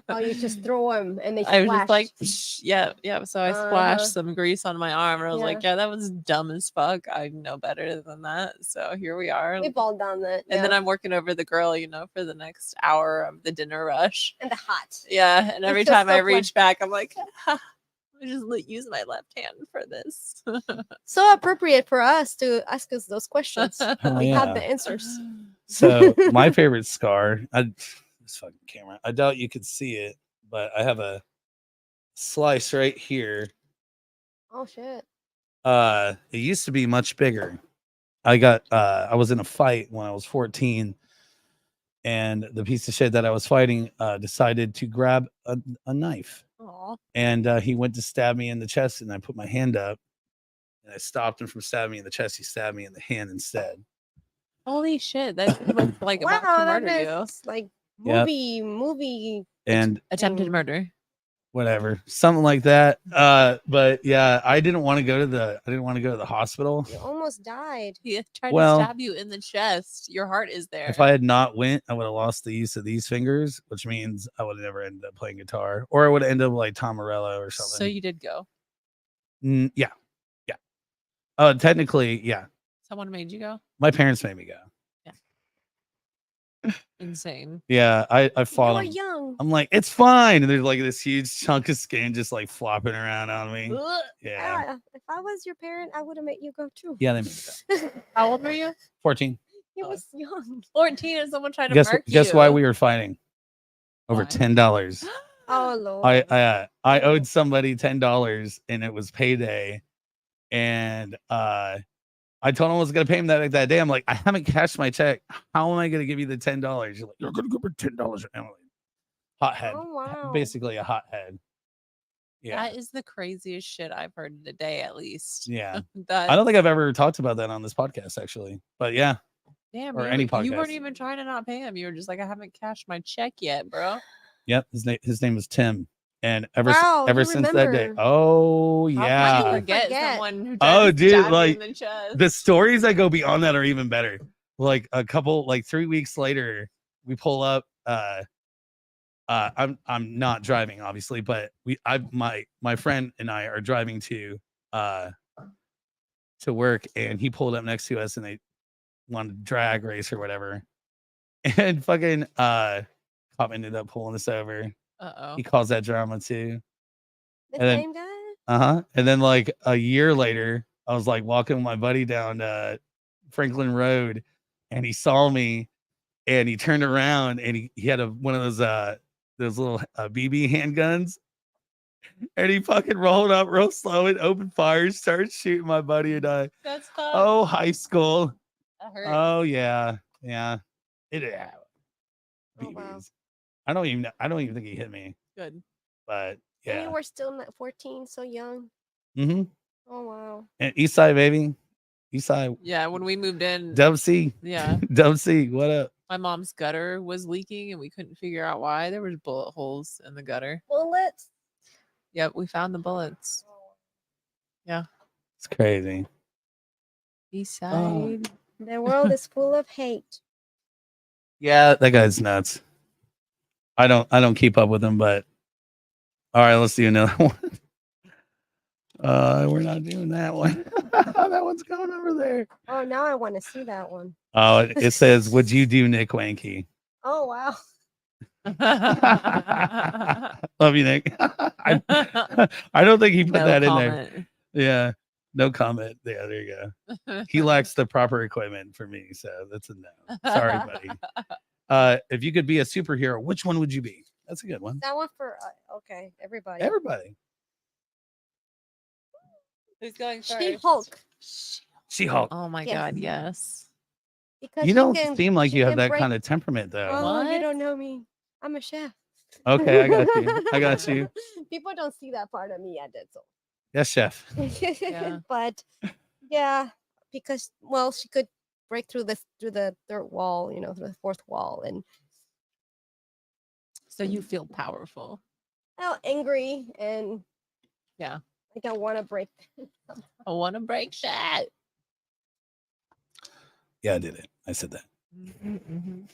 Speaker 2: Oh, you just throw them and they
Speaker 3: I was just like,
Speaker 2: flash.
Speaker 3: yeah. So I
Speaker 2: Uh-huh.
Speaker 3: splashed some grease on my arm and I was
Speaker 2: Yeah.
Speaker 3: like, yeah, that was dumb as fuck. I know better than that. So here we are.
Speaker 2: We've all done that.
Speaker 3: And then
Speaker 2: yeah.
Speaker 3: I'm working over the grill, for the next hour of the dinner rush.
Speaker 2: And the hot.
Speaker 3: Yeah. And every
Speaker 2: feels
Speaker 3: time I
Speaker 2: so
Speaker 3: reach back, I'm like, I just use my left hand for this.
Speaker 2: So appropriate for us to ask us those questions.
Speaker 1: Oh,
Speaker 2: We have
Speaker 1: yeah.
Speaker 2: the answers.
Speaker 1: So my favorite scar, this fucking camera. I doubt you could see it, but I have a slice right here.
Speaker 2: Oh shit.
Speaker 1: It used to be much bigger. I was in a fight when I was 14, and the piece of shit that I was fighting decided to grab a knife.
Speaker 3: Aw.
Speaker 1: And he went to stab me in the chest, and I put my hand up and I stopped him from stabbing me in the chest. He stabbed me in the hand instead.
Speaker 3: Holy shit. That's what's like about to
Speaker 2: Wow, that
Speaker 3: murder you.
Speaker 2: is like
Speaker 1: Yep.
Speaker 2: movie.
Speaker 1: And
Speaker 3: Attempted
Speaker 2: thing.
Speaker 3: murder.
Speaker 1: whatever, something like that. But yeah, I didn't want to go to the hospital.
Speaker 2: You almost died.
Speaker 3: He tried
Speaker 1: Well-
Speaker 3: to stab you in the chest. Your heart is there.
Speaker 1: If I had not went, I would have lost the use of these fingers, which means I would have never ended up playing guitar, or I would end up like Tom Morello or something.
Speaker 3: So you did go.
Speaker 1: Yeah. Technically, yeah.
Speaker 3: Someone made you go?
Speaker 1: My parents made me go.
Speaker 3: Insane.
Speaker 1: Yeah, I
Speaker 2: You
Speaker 1: fought
Speaker 2: were
Speaker 1: them.
Speaker 2: young.
Speaker 1: I'm like, it's fine. And there's like this huge chunk of skin just like flopping around on me.
Speaker 3: Ugh.
Speaker 1: Yeah.
Speaker 2: If I was your parent, I would have made you go too.
Speaker 1: Yeah, they made me go.
Speaker 3: How old were you?
Speaker 1: 14.
Speaker 2: He was young.
Speaker 3: 14 and someone tried to
Speaker 1: Guess
Speaker 3: murk you.
Speaker 1: guess why we were fighting? Over
Speaker 3: Why?
Speaker 1: $10.
Speaker 2: Oh Lord.
Speaker 1: I owed somebody $10 and it was payday. And I told him I was gonna pay him that day. I'm like, I haven't cashed my check. How am I gonna give you the $10? You're like, you're gonna give me $10. I'm like, hothead.
Speaker 2: Oh wow.
Speaker 1: Basically a hothead. Yeah.
Speaker 3: That is the craziest shit I've heard today, at least.
Speaker 1: Yeah.
Speaker 3: That,
Speaker 1: I don't think I've ever talked about that on this podcast, actually. But yeah.
Speaker 3: damn,
Speaker 1: or
Speaker 3: you,
Speaker 1: any
Speaker 3: you weren't
Speaker 1: podcast.
Speaker 3: even trying to not pay him. You were just like, I haven't cashed my check yet, bro.
Speaker 1: Yep. His name was Tim. And ever
Speaker 2: Wow,
Speaker 1: ever
Speaker 2: you
Speaker 1: since that day.
Speaker 2: remember.
Speaker 1: Oh
Speaker 3: How can you
Speaker 1: yeah.
Speaker 3: forget
Speaker 2: Forget.
Speaker 3: someone who
Speaker 1: Oh,
Speaker 3: tried to
Speaker 1: dude,
Speaker 3: stab you
Speaker 1: like,
Speaker 3: in the chest.
Speaker 1: The stories that go beyond that are even better. Like 3 weeks later, we pull up. I'm not driving, obviously, but my friend and I are driving to work, and he pulled up next to us, and they wanted to drag race or whatever, and fucking cop ended up pulling us over.
Speaker 3: Uh-oh.
Speaker 1: He calls that drama too.
Speaker 2: The
Speaker 1: and then-
Speaker 2: same guy?
Speaker 1: And then like a year later, I was like walking with my buddy down Franklin Road, and he saw me, and he turned around, and he had one of those little BB handguns, and he fucking rolled up real slow and opened fire, started shooting my buddy and I.
Speaker 3: That's tough.
Speaker 1: Oh, high school.
Speaker 3: That hurt.
Speaker 1: Oh yeah. It.
Speaker 2: Oh, wow.
Speaker 1: BBs. I don't even think he hit me,
Speaker 3: Good.
Speaker 1: but
Speaker 2: And
Speaker 1: yeah.
Speaker 2: you were still not 14, so young.
Speaker 1: Mm-hmm.
Speaker 2: Oh wow.
Speaker 1: And Eastside, baby. Eastside.
Speaker 3: Yeah, when we moved in,
Speaker 1: Dub C.
Speaker 3: yeah,
Speaker 1: Dub C. What up?
Speaker 3: my mom's gutter was leaking and we couldn't figure out why. There was bullet holes in the gutter.
Speaker 2: Bullets.
Speaker 3: Yep, we found the bullets.
Speaker 1: It's crazy.
Speaker 3: East
Speaker 1: Oh.
Speaker 3: side.
Speaker 2: The world is full of hate.
Speaker 1: Yeah, that guy's nuts. I don't keep up with him, but all right, let's do another one. We're not doing that one. That one's going over there.
Speaker 2: Oh, now I want to see that one.
Speaker 1: Oh, it says, "Would you do Nick Wanky?"
Speaker 2: Oh wow.
Speaker 1: Love you, Nick. I don't think he put
Speaker 3: No
Speaker 1: that in there.
Speaker 3: comment.
Speaker 1: Yeah, no comment. Yeah, there you go. He lacks the proper equipment for me, so that's a no. Sorry, buddy. If you could be a superhero, which one would you be? That's a good one.
Speaker 2: That one for okay, everybody.
Speaker 1: Everybody.
Speaker 3: Who's going first?
Speaker 2: She-Hulk.
Speaker 1: She-Hulk.
Speaker 3: Oh my
Speaker 2: Yes.
Speaker 3: god, yes.
Speaker 2: Because
Speaker 1: You
Speaker 2: she
Speaker 1: don't
Speaker 2: can-
Speaker 1: seem like
Speaker 2: she
Speaker 1: you have
Speaker 2: can
Speaker 1: that
Speaker 2: break-
Speaker 1: kind of temperament, though.
Speaker 2: Oh, you
Speaker 3: What?
Speaker 2: don't know me. I'm a chef.
Speaker 1: Okay, I got you. I got you.
Speaker 2: People don't see that part of me yet, that's all.
Speaker 1: Yes, chef.
Speaker 3: Yeah.
Speaker 2: But yeah, because she could break through the third wall, through the fourth wall, and
Speaker 3: So you feel powerful.
Speaker 2: angry, and
Speaker 3: Yeah.
Speaker 2: I don't want to break.
Speaker 3: I want to break shit.
Speaker 1: Yeah, I did it. I said that.
Speaker 3: Mhm.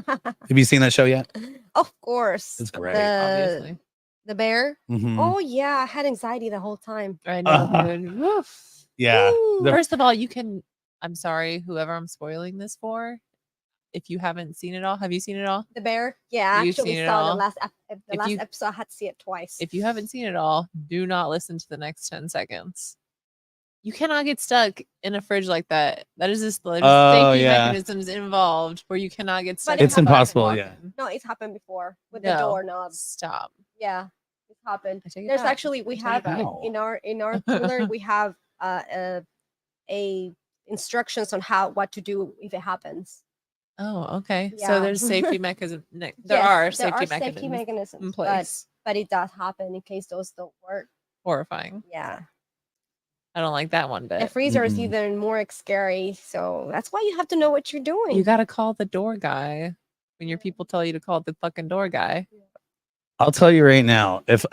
Speaker 1: Have you seen that show yet?
Speaker 2: Of course.
Speaker 1: It's great.
Speaker 3: Obviously.
Speaker 2: The bear.
Speaker 1: Mhm.
Speaker 2: Oh yeah, I had anxiety the whole time.
Speaker 3: I know, dude. Woof.
Speaker 1: Yeah.
Speaker 2: Ooh.
Speaker 1: The-
Speaker 3: First of all, I'm sorry, whoever I'm spoiling this for. If you haven't seen it all, have you seen it all?
Speaker 2: The bear. Yeah, I
Speaker 3: You've
Speaker 2: actually
Speaker 3: seen it
Speaker 2: saw the
Speaker 3: all?
Speaker 2: last
Speaker 3: If you-
Speaker 2: episode. I had to see it twice.
Speaker 3: If you haven't seen it all, do not listen to the next 10 seconds. You cannot get stuck in a fridge like that. That is just there's
Speaker 1: Oh,
Speaker 3: safety
Speaker 1: yeah.
Speaker 3: mechanisms involved where you cannot get stuck.
Speaker 2: But
Speaker 1: It's
Speaker 3: in the fucking
Speaker 1: impossible, yeah.
Speaker 3: walk-in.
Speaker 2: No, it's happened before with
Speaker 3: No,
Speaker 2: the doorknob.
Speaker 3: Stop.
Speaker 2: Yeah, it's happened.
Speaker 3: I take it
Speaker 2: There's
Speaker 3: back.
Speaker 2: actually we
Speaker 3: I take it
Speaker 2: have
Speaker 3: back.
Speaker 1: Wow.
Speaker 2: in our cooler we have a instructions on what to do if it happens.
Speaker 3: Oh, okay.
Speaker 2: Yeah.
Speaker 3: So there's safety mechanism. There
Speaker 2: Yes,
Speaker 3: are
Speaker 2: there
Speaker 3: safety
Speaker 2: are safety
Speaker 3: mechanisms
Speaker 2: mechanisms
Speaker 3: in place.
Speaker 2: but it does happen in case those don't work.
Speaker 3: Horrifying.
Speaker 2: Yeah,
Speaker 3: I don't like that one
Speaker 2: the
Speaker 3: bit.
Speaker 2: freezer is
Speaker 1: Mm-mm.
Speaker 2: even more scary. So that's why you have to know what you're doing.
Speaker 3: You got to call the door guy when your people tell you to call the fucking door guy.
Speaker 1: I'll tell you right now, if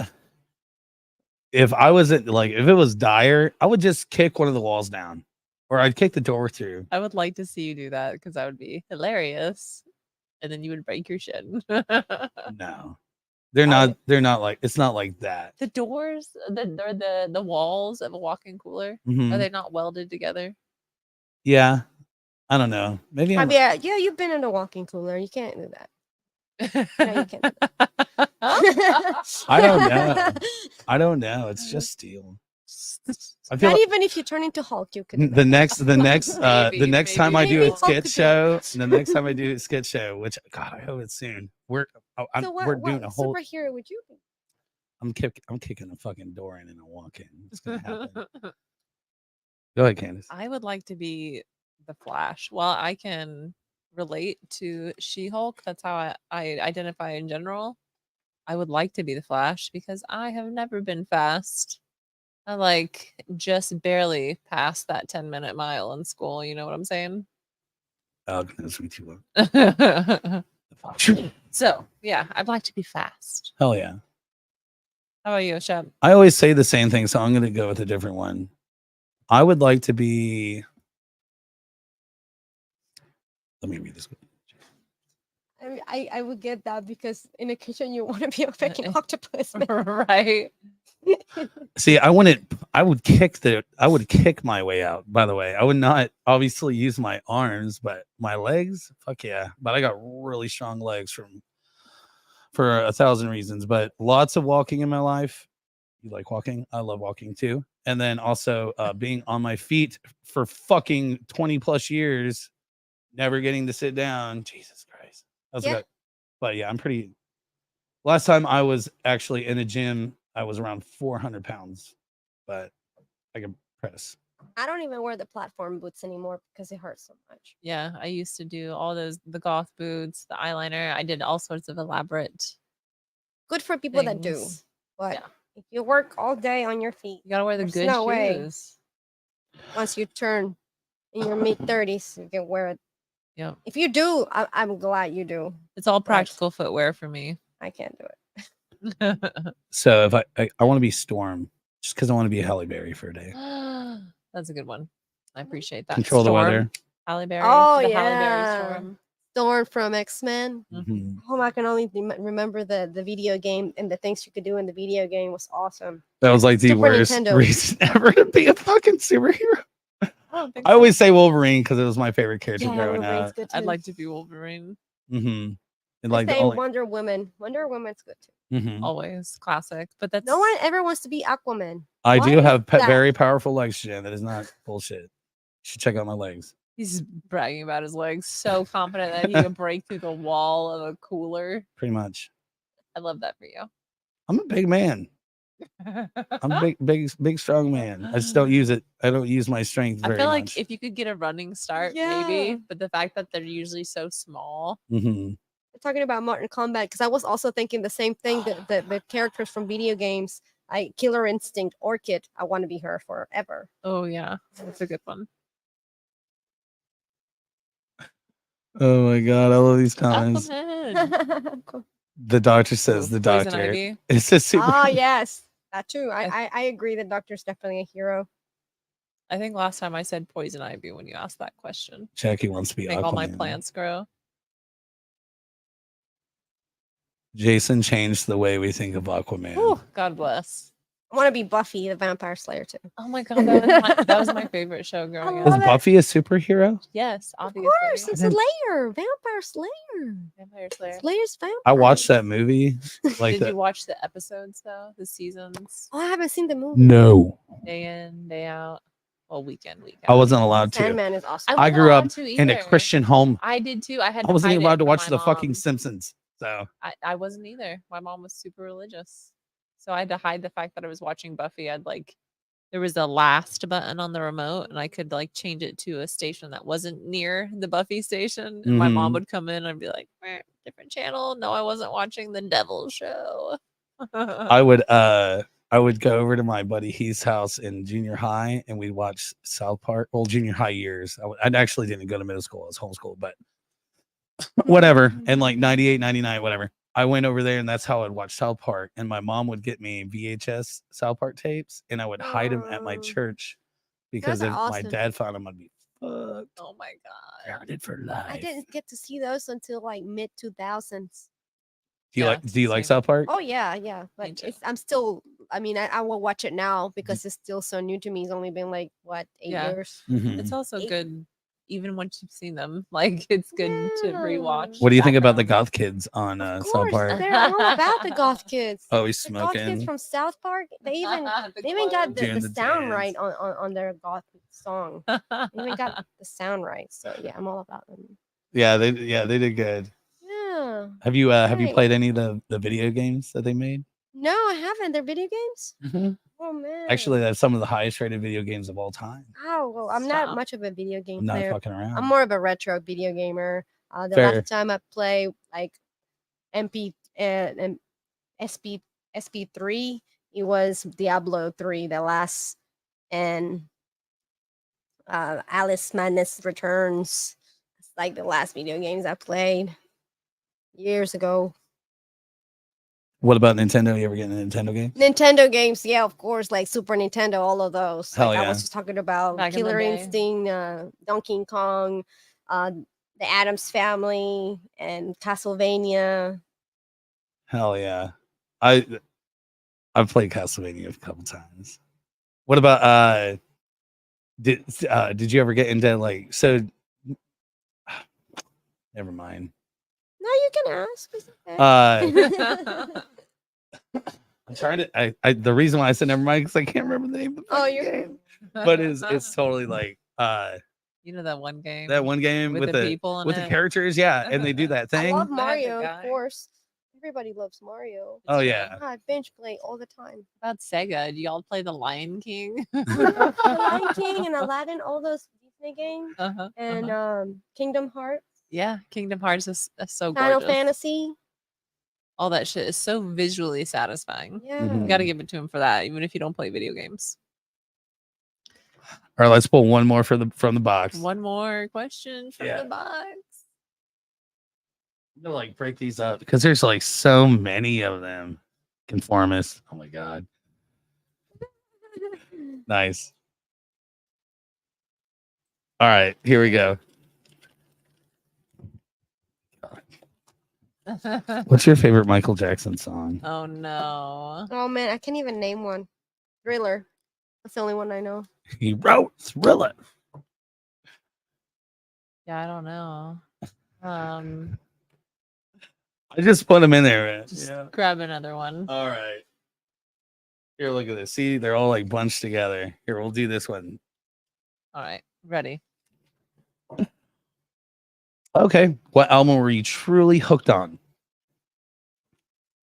Speaker 1: I wasn't like if it was dire, I would just kick one of the walls down, or I'd kick the door through.
Speaker 3: I would like to see you do that because that would be hilarious. And then you would break your shit.
Speaker 1: No, they're not. They're not like it's not like that.
Speaker 3: The doors, the walls of a walk-in cooler,
Speaker 1: Mhm.
Speaker 3: are they not welded together?
Speaker 1: Yeah, I don't know. Maybe I'm.
Speaker 2: Yeah, you've been in a walk-in cooler. You can't do that. No, you can't.
Speaker 1: I don't know. I don't know. It's just steel. I feel
Speaker 2: Not
Speaker 1: like
Speaker 2: even if you turn into Hulk, you could. do
Speaker 1: the
Speaker 2: that.
Speaker 1: next the
Speaker 3: Maybe,
Speaker 1: next time I do
Speaker 2: maybe
Speaker 1: a
Speaker 2: Hulk
Speaker 1: skit
Speaker 2: could do
Speaker 1: show, the next time I do a skit show, which God I hope it's soon. We're
Speaker 2: So
Speaker 1: we're doing a whole.
Speaker 2: superhero would you be?
Speaker 1: I'm kicking a fucking door in and a walk in. It's gonna happen. Go ahead, Candace.
Speaker 3: I would like to be the Flash. While I can relate to She-Hulk, that's how I identify in general. I would like to be the Flash because I have never been fast. I like just barely passed that 10-minute mile in school. You know what I'm saying?
Speaker 1: Oh, that's me too long.
Speaker 3: So yeah, I'd like to be fast.
Speaker 1: Hell yeah.
Speaker 3: How about you, Shep?
Speaker 1: I always say the same thing, so I'm gonna go with a different one. I would like to be. Let me read this one.
Speaker 2: I would get that because in the kitchen you want to be a fucking octopus. Man.
Speaker 3: Right.
Speaker 1: See, I would kick my way out, by the way. I would not obviously use my arms, but my legs, fuck yeah. But I got really strong legs for 1,000 reasons, but lots of walking in my life. You like walking? I love walking too. And then also being on my feet for fucking 20 plus years, never getting to sit down. Jesus Christ. That's
Speaker 2: Yeah.
Speaker 1: good. But yeah, I'm pretty. Last time I was actually in a gym, I was around 400 pounds, but I can press.
Speaker 2: I don't even wear the platform boots anymore because it hurts so much.
Speaker 3: Yeah, I used to do all the goth boots, the eyeliner. I did all sorts of elaborate
Speaker 2: Good for people that do,
Speaker 3: things.
Speaker 2: but
Speaker 3: Yeah.
Speaker 2: if you work all day on your feet,
Speaker 3: You gotta wear the
Speaker 2: There's
Speaker 3: good
Speaker 2: no way.
Speaker 3: shoes.
Speaker 2: once you turn in your mid-30s, you can wear it.
Speaker 3: Yep.
Speaker 2: If you do, I'm glad you do.
Speaker 3: It's all practical footwear for me.
Speaker 2: I can't do it.
Speaker 1: So if I want to be Storm, just because I want to be a Halle Berry for a day.
Speaker 3: That's a good one. I appreciate that.
Speaker 1: Control the weather.
Speaker 3: Halle Berry.
Speaker 2: Oh,
Speaker 3: the Halle
Speaker 2: yeah.
Speaker 3: Berry Storm.
Speaker 2: Storm from X-Men.
Speaker 1: Mhm.
Speaker 2: Oh, I can only remember the video game and the things you could do in the video game was awesome.
Speaker 1: That was like the
Speaker 2: Super
Speaker 1: worst
Speaker 2: Nintendo.
Speaker 1: reason ever to be a fucking superhero.
Speaker 3: I don't think
Speaker 1: I always say Wolverine because it was my favorite character growing
Speaker 2: Wolverine's
Speaker 1: up.
Speaker 2: good
Speaker 3: I'd
Speaker 2: too.
Speaker 3: like to be Wolverine.
Speaker 1: Mm-hmm. And
Speaker 2: I
Speaker 1: like the
Speaker 2: say
Speaker 1: only.
Speaker 2: Wonder Woman. Wonder Woman's good too.
Speaker 1: Mhm.
Speaker 3: Always classic. But that's
Speaker 2: No one ever wants to be Aquaman.
Speaker 1: I
Speaker 2: Why
Speaker 1: do
Speaker 2: is
Speaker 1: have
Speaker 2: that?
Speaker 1: very powerful legs, Jen. That is not bullshit. You should check out my legs.
Speaker 3: he's bragging about his legs, so confident that he can break through the wall of a cooler.
Speaker 1: Pretty much.
Speaker 3: I love that for you.
Speaker 1: I'm a big man. I'm a big, strong man. I just don't use it. I don't use my strength
Speaker 3: I
Speaker 1: very
Speaker 3: feel like
Speaker 1: much.
Speaker 3: if you could get a running start,
Speaker 2: Yeah.
Speaker 3: maybe, but the fact that they're usually so small.
Speaker 1: Mhm.
Speaker 2: Talking about Mortal Kombat, because I was also thinking the same thing. The characters from video games, Killer Instinct, Orchid. I want to be her forever.
Speaker 3: Oh yeah, that's a good one.
Speaker 1: Oh my god, I love these comments.
Speaker 3: Aquaman.
Speaker 2: Cool.
Speaker 1: The doctor says
Speaker 3: Ooh,
Speaker 1: the
Speaker 3: Poison
Speaker 1: doctor.
Speaker 3: Ivy.
Speaker 1: It's a super.
Speaker 2: Ah, yes, that too. I agree. The Doctor's definitely a hero.
Speaker 3: I think last time I said poison ivy when you asked that question.
Speaker 1: Jackie wants to be
Speaker 3: Make all my
Speaker 1: Aquaman.
Speaker 3: plants grow.
Speaker 1: Jason changed the way we think of Aquaman.
Speaker 3: Whew, God bless.
Speaker 2: I want to be Buffy the Vampire Slayer too.
Speaker 3: Oh my God, that was my favorite show growing
Speaker 2: I
Speaker 1: Is
Speaker 3: up.
Speaker 2: love it.
Speaker 1: Buffy a superhero?
Speaker 3: Yes,
Speaker 2: Of
Speaker 3: obviously.
Speaker 2: course, it's a Slayer, Vampire Slayer.
Speaker 3: Vampire Slayer.
Speaker 2: Slayer's vampire.
Speaker 1: I watched that movie. Like
Speaker 3: Did
Speaker 1: that.
Speaker 3: you watch the episodes though? The seasons,
Speaker 2: Oh, I haven't seen the movie.
Speaker 1: No,
Speaker 3: day in, day out. Well, weekend.
Speaker 1: I wasn't allowed to.
Speaker 2: Sandman is awesome.
Speaker 1: I
Speaker 3: wasn't
Speaker 1: grew
Speaker 3: allowed
Speaker 1: up
Speaker 3: to
Speaker 1: in a
Speaker 3: either.
Speaker 1: Christian home.
Speaker 3: I did too. I had.
Speaker 1: I wasn't
Speaker 3: hide
Speaker 1: even
Speaker 3: it
Speaker 1: allowed to
Speaker 3: from
Speaker 1: watch
Speaker 3: my
Speaker 1: the fucking
Speaker 3: mom.
Speaker 1: Simpsons. So
Speaker 3: I wasn't either. My mom was super religious, so I had to hide the fact that I was watching Buffy. There was a last button on the remote, and I could like change it to a station that wasn't near the Buffy station. And my mom
Speaker 1: Mhm.
Speaker 3: would come in and be like, "Meh, different channel. No, I wasn't watching the Devil Show."
Speaker 1: I would go over to my buddy Heath's house in junior high, and we'd watch South Park. Well, junior high years. I actually didn't go to middle school. I was homeschooled, but whatever. And like 98, 99, whatever. I went over there, and that's how I'd watch South Park. And my mom would get me VHS South Park tapes, and I would hide them at my
Speaker 2: Oh.
Speaker 1: church because
Speaker 2: Those
Speaker 1: if
Speaker 2: are
Speaker 1: my
Speaker 2: awesome.
Speaker 1: dad found them, I'd be fucked.
Speaker 3: Oh my God.
Speaker 1: Grounded for life.
Speaker 2: I didn't get to see those until like mid 2000s.
Speaker 1: Do you
Speaker 3: Yeah,
Speaker 1: like? Do you like
Speaker 3: same.
Speaker 1: South Park?
Speaker 2: Oh yeah, but
Speaker 3: too.
Speaker 2: I'm still. I mean, I will watch it now because it's still so new to me. It's only been like what 8
Speaker 3: Yeah.
Speaker 2: years.
Speaker 1: Mhm.
Speaker 3: It's also
Speaker 2: Eight.
Speaker 3: good, even once you've seen them. Like it's good to
Speaker 2: Yeah.
Speaker 3: rewatch.
Speaker 1: What do you think about the
Speaker 3: background.
Speaker 1: goth kids on
Speaker 2: Of
Speaker 1: South
Speaker 2: course,
Speaker 1: Park?
Speaker 2: they're all about the goth kids.
Speaker 1: Always
Speaker 2: The goth kids
Speaker 1: smoking.
Speaker 2: from South Park. They even
Speaker 3: The
Speaker 2: they even got
Speaker 3: clothes.
Speaker 2: the
Speaker 1: Doing the
Speaker 2: sound
Speaker 1: dance.
Speaker 2: right on their goth song. They even got the sound right. So yeah, I'm all about them.
Speaker 1: Yeah, they did good.
Speaker 2: Yeah.
Speaker 1: Have you
Speaker 2: Right.
Speaker 1: played any of the video games that they made?
Speaker 2: No, I haven't. They're video games. Oh man.
Speaker 1: Actually, that's some of the highest rated video games of all time.
Speaker 2: Oh well, I'm not
Speaker 3: Stop.
Speaker 2: much of a video game
Speaker 1: I'm not
Speaker 2: player.
Speaker 1: fucking around.
Speaker 2: I'm more of a retro video gamer. The
Speaker 1: Fair.
Speaker 2: last time I played like MP and SP3, it was Diablo 3, the last, and Alice Madness Returns. It's like the last video games I played years ago.
Speaker 1: What about Nintendo? You ever get a Nintendo game?
Speaker 2: Nintendo games, yeah, of course, like Super Nintendo, all of those.
Speaker 1: Hell
Speaker 2: Like I
Speaker 1: yeah.
Speaker 2: was just talking about
Speaker 3: Back in the
Speaker 2: Killer
Speaker 3: day.
Speaker 2: Instinct, Donkey Kong, the Addams Family, and Castlevania.
Speaker 1: Hell yeah. I've played Castlevania a couple times. What about did you ever get into like never mind.
Speaker 2: No, you can ask. It's okay.
Speaker 1: I'm trying to the reason why I said never mind because I can't remember the name of the
Speaker 2: Oh,
Speaker 1: fucking
Speaker 2: you're
Speaker 1: game. But it's totally like
Speaker 3: You know that one game.
Speaker 1: that one game
Speaker 3: with
Speaker 1: with
Speaker 3: the
Speaker 1: the
Speaker 3: people in
Speaker 1: with the
Speaker 3: it?
Speaker 1: characters, yeah, and they do that
Speaker 2: I
Speaker 1: thing.
Speaker 2: love
Speaker 3: Magic
Speaker 2: Mario, of
Speaker 3: guy.
Speaker 2: course. Everybody loves Mario.
Speaker 1: Oh
Speaker 3: It's
Speaker 1: yeah.
Speaker 2: I binge play all the time.
Speaker 3: About Sega, do y'all play the Lion King?
Speaker 2: The Lion King and Aladdin, all those Disney games,
Speaker 3: Uh-huh,
Speaker 2: and
Speaker 3: uh-huh.
Speaker 2: Kingdom Hearts,
Speaker 3: Yeah, Kingdom Hearts is so
Speaker 2: Final
Speaker 3: gorgeous.
Speaker 2: Fantasy.
Speaker 3: All that shit is so visually satisfying.
Speaker 2: Yeah.
Speaker 1: Mhm.
Speaker 3: You got to give it to him for that, even if you don't play video games.
Speaker 1: All right, let's pull one more from the box.
Speaker 3: One more question from
Speaker 1: Yeah.
Speaker 3: the box.
Speaker 1: I'm gonna like break these up because there's like so many of them. Conformists. Oh my god. Nice. All right, here we go. What's your favorite Michael Jackson song?
Speaker 3: Oh no.
Speaker 2: Oh man, I can't even name one. Thriller. That's the only one I know.
Speaker 1: He wrote Thriller.
Speaker 3: Yeah, I don't know.
Speaker 1: I just put them in there, man.
Speaker 3: Just
Speaker 1: Yeah.
Speaker 3: grab another one.
Speaker 1: All right. Here, look at this. See, they're all like bunched together. Here, we'll do this one.
Speaker 3: All right, ready.
Speaker 1: Okay. What album were you truly hooked on?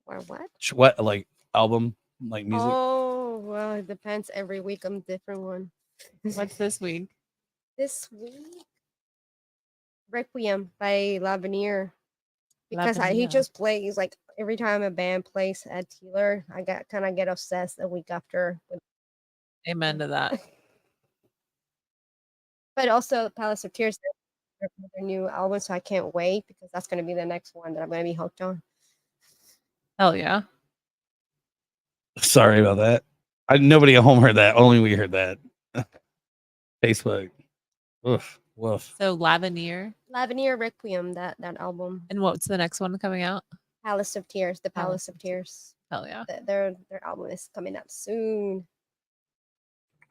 Speaker 2: Or what?
Speaker 1: What like album, like music?
Speaker 2: Oh well, it depends. Every week I'm different one.
Speaker 3: What's this week?
Speaker 2: This week? Requiem by Lavenier. Because he
Speaker 3: Lavenier.
Speaker 2: just plays like every time a band plays at Taylor, I get obsessed a week after.
Speaker 3: Amen to that.
Speaker 2: But also Palace of Tears, their new album, so I can't wait because that's gonna be the next one that I'm gonna be hooked on.
Speaker 3: Hell yeah.
Speaker 1: Sorry about that. Nobody at home heard that. Only we heard that. Facebook. Woof, woof.
Speaker 3: So Lavenier.
Speaker 2: Lavenier Requiem, that album.
Speaker 3: And what's the next one coming out?
Speaker 2: Palace of Tears, the
Speaker 3: Palace
Speaker 2: Palace
Speaker 3: of
Speaker 2: of Tears.
Speaker 3: Hell yeah.
Speaker 2: Their album is coming up soon.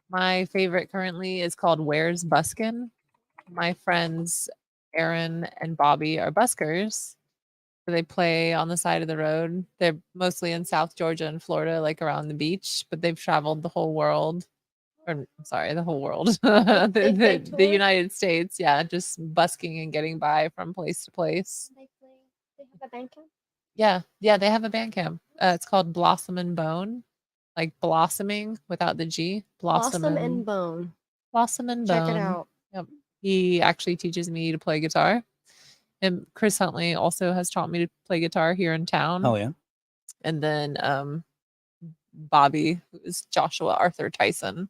Speaker 3: My favorite currently is called Where's Buskin'? My friends Aaron and Bobby are buskers. So they play on the side of the road. They're mostly in South Georgia and Florida, like around the beach, but they've traveled the whole world. Or I'm sorry, the whole world.
Speaker 2: They
Speaker 3: the
Speaker 2: tour?
Speaker 3: United States. Yeah, just busking and getting by from place to place.
Speaker 2: They have a band camp?
Speaker 3: Yeah, they have a band camp. It's called Blossom and Bone, like blossoming without the G.
Speaker 2: Blossom and Bone.
Speaker 3: Blossom and
Speaker 2: Check it
Speaker 3: Bone.
Speaker 2: out.
Speaker 3: Yep. He actually teaches me to play guitar. And Chris Huntley also has taught me to play guitar here in town.
Speaker 1: Hell yeah.
Speaker 3: And then Bobby, who is Joshua Arthur Tyson.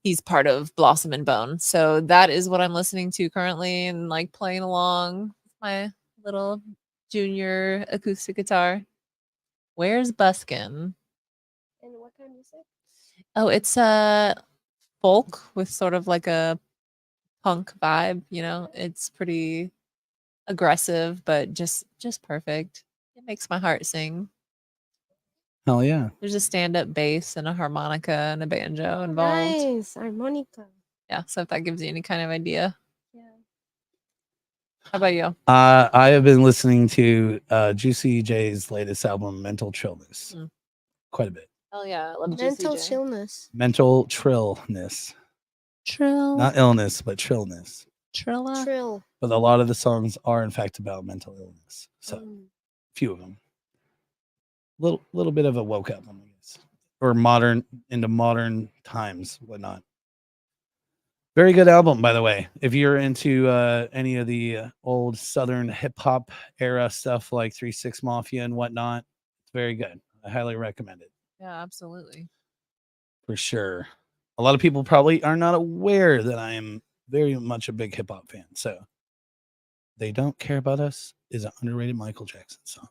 Speaker 3: He's part of Blossom and Bone. So that is what I'm listening to currently and like playing along with my little junior acoustic guitar. Where's Buskin'?
Speaker 2: And what kind of music?
Speaker 3: Oh, it's folk with sort of like a punk vibe, you know. It's pretty aggressive, but just perfect. It makes my heart sing.
Speaker 1: Hell yeah.
Speaker 3: There's a stand-up bass and a harmonica and a banjo involved.
Speaker 2: Nice. Harmonica.
Speaker 3: Yeah, so if that gives you any kind of idea.
Speaker 2: Yeah.
Speaker 3: How about you?
Speaker 1: I have been listening to Juicy J's latest album, Mental Trillness,
Speaker 3: Mm.
Speaker 1: quite a bit.
Speaker 3: Oh yeah, I love
Speaker 2: Mental chillness.
Speaker 1: Mental trillness,
Speaker 3: Trill.
Speaker 1: not illness, but trillness.
Speaker 3: Trilla.
Speaker 2: Trill.
Speaker 1: But a lot of the songs are in fact about mental illness. So
Speaker 2: Mm.
Speaker 1: few of them. Little bit of a woke up, I guess, or into modern times, whatnot. Very good album, by the way. If you're into any of the old Southern hip hop era stuff like 3-6 Mafia and whatnot, it's very good. I highly recommend it
Speaker 3: Yeah, absolutely.
Speaker 1: for sure. A lot of people probably are not aware that I am very much a big hip hop fan. So They Don't Care About Us is an underrated Michael Jackson song.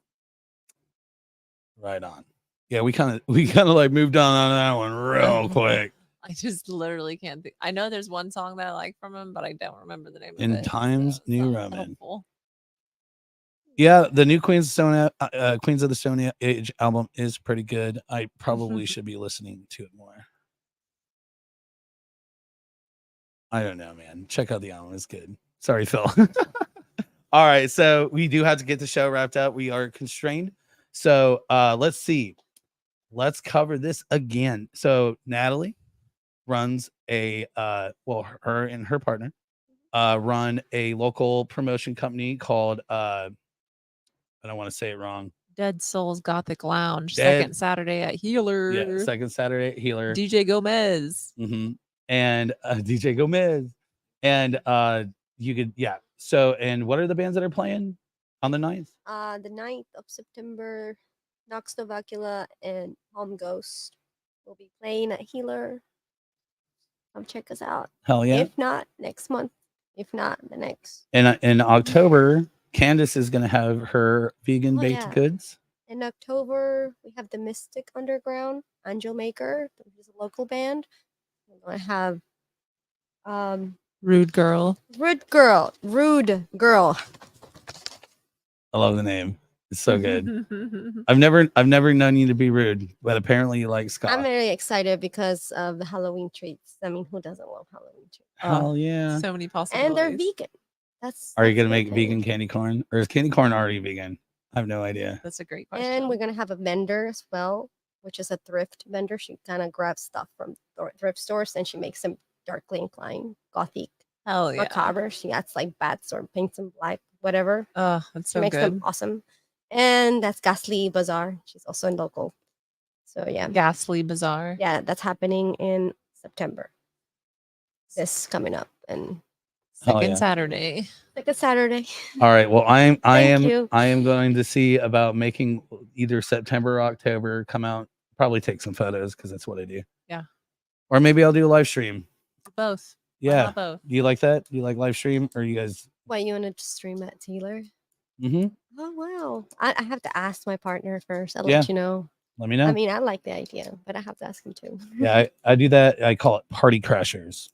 Speaker 1: Right on. Yeah, we kind of like moved on that one real quick.
Speaker 3: I just literally can't think. I know there's one song that I like from him, but I don't remember the name
Speaker 1: In
Speaker 3: of it.
Speaker 1: Times
Speaker 3: so
Speaker 1: New
Speaker 3: it's not
Speaker 1: Roman.
Speaker 3: helpful.
Speaker 1: Yeah, the new Queens of the Stone Age album is pretty good. I probably should be listening to it more. I don't know, man. Check out the album; it's good. Sorry, Phil. All right, so we do have to get the show wrapped up. We are constrained, so let's see. Let's cover this again. So Natalie runs her and her partner run a local promotion company called I don't want to say it wrong.
Speaker 3: Dead Souls Gothic Lounge,
Speaker 1: Dead-
Speaker 3: second Saturday at Healer.
Speaker 1: Yeah, second Saturday at Healer.
Speaker 3: DJ Gomez.
Speaker 1: And DJ Gomez. And you could, yeah. So, and what are the bands that are playing on the 9th?
Speaker 2: The 9th of September, Nox Novacula and Palm Ghost will be playing at Healer. Come check us out.
Speaker 1: Hell yeah.
Speaker 2: If not, next month. If not, the next.
Speaker 1: And in October, Candace is going to have her vegan baked
Speaker 2: yeah.
Speaker 1: goods.
Speaker 2: In October, we have the Mystic Underground, Angel Maker, which is a local band. I have
Speaker 3: Rude Girl.
Speaker 2: Rude Girl.
Speaker 1: I love the name. It's so good. I've never known you to be rude, but apparently you like ska.
Speaker 2: I'm very excited because of the Halloween treats. I mean, who doesn't love Halloween treats?
Speaker 1: Hell yeah.
Speaker 3: So many possibilities.
Speaker 2: And they're vegan.
Speaker 1: Are you
Speaker 2: that's
Speaker 1: going to
Speaker 2: the
Speaker 1: make
Speaker 2: thing.
Speaker 1: vegan candy corn? Or is candy corn already vegan? I have no idea.
Speaker 3: That's a great question.
Speaker 2: And we're gonna have a vendor as well, which is a thrift vendor. She kind of grabs stuff from thrift stores and she makes them darkly inclined, gothic,
Speaker 3: Hell yeah.
Speaker 2: macabre. She adds like bats or paints them black, whatever.
Speaker 3: Oh, that's
Speaker 2: She
Speaker 3: so
Speaker 2: makes
Speaker 3: good.
Speaker 2: them awesome. And that's Ghastly Bazaar. She's also in local. So yeah,
Speaker 3: Ghastly Bazaar.
Speaker 2: yeah, that's happening in September. This coming up and
Speaker 1: Hell
Speaker 3: Second
Speaker 1: yeah.
Speaker 3: Saturday.
Speaker 2: like a Saturday.
Speaker 1: All right. Well, I
Speaker 2: Thank you.
Speaker 1: am going to see about making either September or October come out. Probably take some photos because that's what I do.
Speaker 3: Yeah.
Speaker 1: Or maybe I'll do a live stream.
Speaker 3: Both. Why
Speaker 1: Yeah.
Speaker 3: not both?
Speaker 1: Do you like that? Do you like live stream? Or you guys?
Speaker 2: What, you want to stream at Taylor?
Speaker 1: Mm-hmm.
Speaker 2: Oh wow! I have to ask my partner first. I'll
Speaker 1: Yeah.
Speaker 2: let you know.
Speaker 1: Let me know.
Speaker 2: I mean, I like the idea, but I have to ask him too.
Speaker 1: Yeah, I do that. I call it party crashers.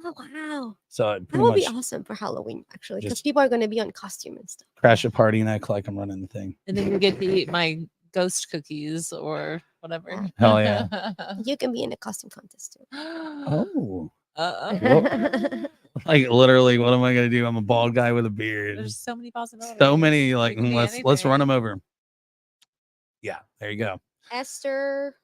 Speaker 2: Oh wow,
Speaker 1: So I
Speaker 2: that
Speaker 1: pretty
Speaker 2: would
Speaker 1: much
Speaker 2: be awesome for Halloween actually, because
Speaker 1: just-
Speaker 2: people are going to be on costume and stuff.
Speaker 1: crash a party and act like I'm running the thing.
Speaker 3: And then you get to eat my ghost cookies or whatever.
Speaker 2: Yeah.
Speaker 1: Hell yeah.
Speaker 2: You can be in a costume contest too.
Speaker 1: Oh,
Speaker 3: Uh-oh.
Speaker 1: like literally, what am I gonna do? I'm a bald guy with a beard.
Speaker 3: There's so many possibilities.
Speaker 1: So many.
Speaker 3: It
Speaker 1: Like
Speaker 3: could be
Speaker 1: let's run them
Speaker 3: anything.
Speaker 1: over. Yeah, there you go.
Speaker 2: Esther.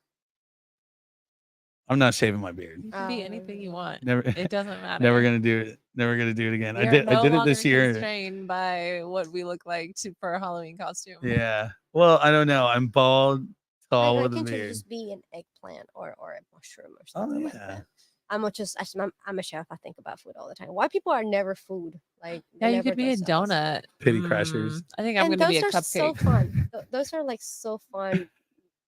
Speaker 1: I'm not shaving my beard.
Speaker 3: You can be anything you want.
Speaker 1: Never,
Speaker 3: It doesn't matter.
Speaker 1: never gonna do it. Never gonna do it again.
Speaker 3: We
Speaker 1: I
Speaker 3: are
Speaker 1: did.
Speaker 3: no
Speaker 1: I did it
Speaker 3: longer
Speaker 1: this year.
Speaker 3: constrained by what we look like for a Halloween costume.
Speaker 1: Yeah. Well, I don't know. I'm bald, tall
Speaker 2: I
Speaker 1: with a
Speaker 2: can
Speaker 1: beard.
Speaker 2: just be an eggplant or a mushroom or
Speaker 1: Oh
Speaker 2: something like
Speaker 1: yeah.
Speaker 2: that. I'm a chef. I think about food all the time. Why people are never food? Like
Speaker 3: Yeah,
Speaker 2: they
Speaker 3: you could
Speaker 2: never
Speaker 3: be a
Speaker 2: themselves.
Speaker 3: donut.
Speaker 1: Pity crashers.
Speaker 3: I think I'm
Speaker 2: And
Speaker 3: gonna be
Speaker 2: those
Speaker 3: a
Speaker 2: are so
Speaker 3: cupcake.
Speaker 2: fun. Those are like so fun.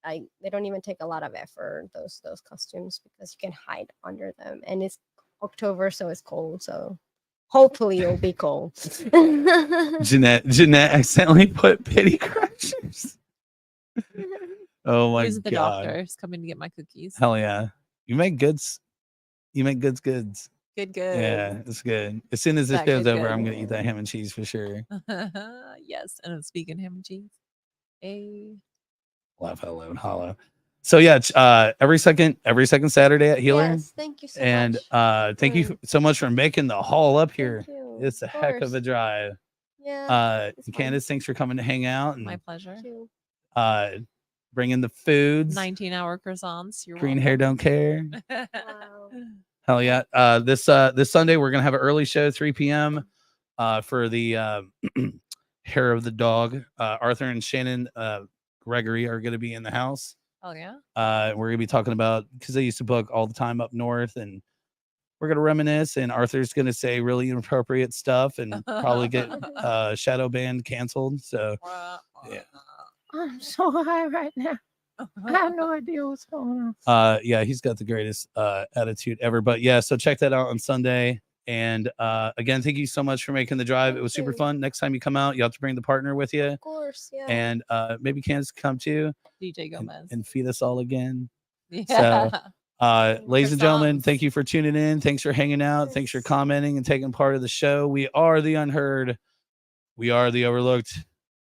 Speaker 2: They don't even take a lot of effort. Those costumes, because you can hide under them, and it's October, so it's cold. So hopefully it'll be cold.
Speaker 1: Jeanette accidentally put pity crashers. Oh my
Speaker 3: Who's the
Speaker 1: god.
Speaker 3: doctor? He's coming to get my cookies.
Speaker 1: Hell yeah. You make goods. You make goods.
Speaker 3: Good.
Speaker 1: Yeah, it's good. As soon as this
Speaker 3: That
Speaker 1: show's
Speaker 3: good,
Speaker 1: over,
Speaker 3: good.
Speaker 1: I'm gonna eat that ham and cheese for sure.
Speaker 3: Yes, and I'm speaking ham and cheese. Hey.
Speaker 1: Laugh out loud, hollow. So yeah, every second Saturday at Healer.
Speaker 2: Yes, thank you so
Speaker 1: And
Speaker 2: much.
Speaker 1: thank you so much for making the haul up
Speaker 2: Thank
Speaker 1: here.
Speaker 2: you.
Speaker 1: It's a heck of a
Speaker 2: course.
Speaker 1: drive.
Speaker 2: Yeah. it's fun.
Speaker 1: Candace, thanks for coming to hang out
Speaker 3: My
Speaker 1: and
Speaker 3: pleasure.
Speaker 2: Thank you.
Speaker 1: bringing the foods.
Speaker 3: 19-hour croissants. You're
Speaker 1: Green hair don't care.
Speaker 2: Wow.
Speaker 1: Hell yeah. This Sunday we're gonna have an early show, 3 p.m. For the hair of the dog. Arthur and Shannon Gregory are gonna be in the house.
Speaker 3: Oh yeah.
Speaker 1: We're gonna be talking about, because they used to book all the time up north, and we're gonna reminisce, and Arthur's gonna say really inappropriate stuff and probably get shadow banned canceled. So yeah.
Speaker 4: I'm so high right now. I have no idea what's going on.
Speaker 1: Yeah, he's got the greatest attitude ever. But yeah, so check that out on Sunday. And again, thank you so much for making the drive. It was super
Speaker 2: you.
Speaker 1: fun. Next time you come out, you have to bring the partner with you,
Speaker 2: Of course, yeah.
Speaker 1: and maybe Candace come too
Speaker 3: DJ Gomez.
Speaker 1: and feed us all again.
Speaker 3: Yeah.
Speaker 1: Ladies and gentlemen,
Speaker 3: Croissants.
Speaker 1: thank you for tuning in. Thanks for hanging out. Thanks for
Speaker 2: Yes.
Speaker 1: commenting and taking part of the show. We are the unheard. We are the overlooked.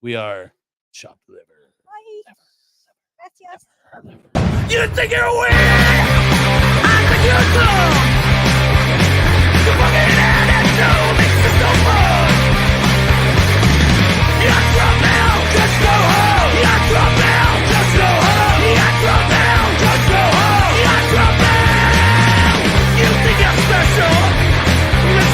Speaker 1: We are chopped liver.
Speaker 2: Bye. Gracias.
Speaker 1: You think you're weird?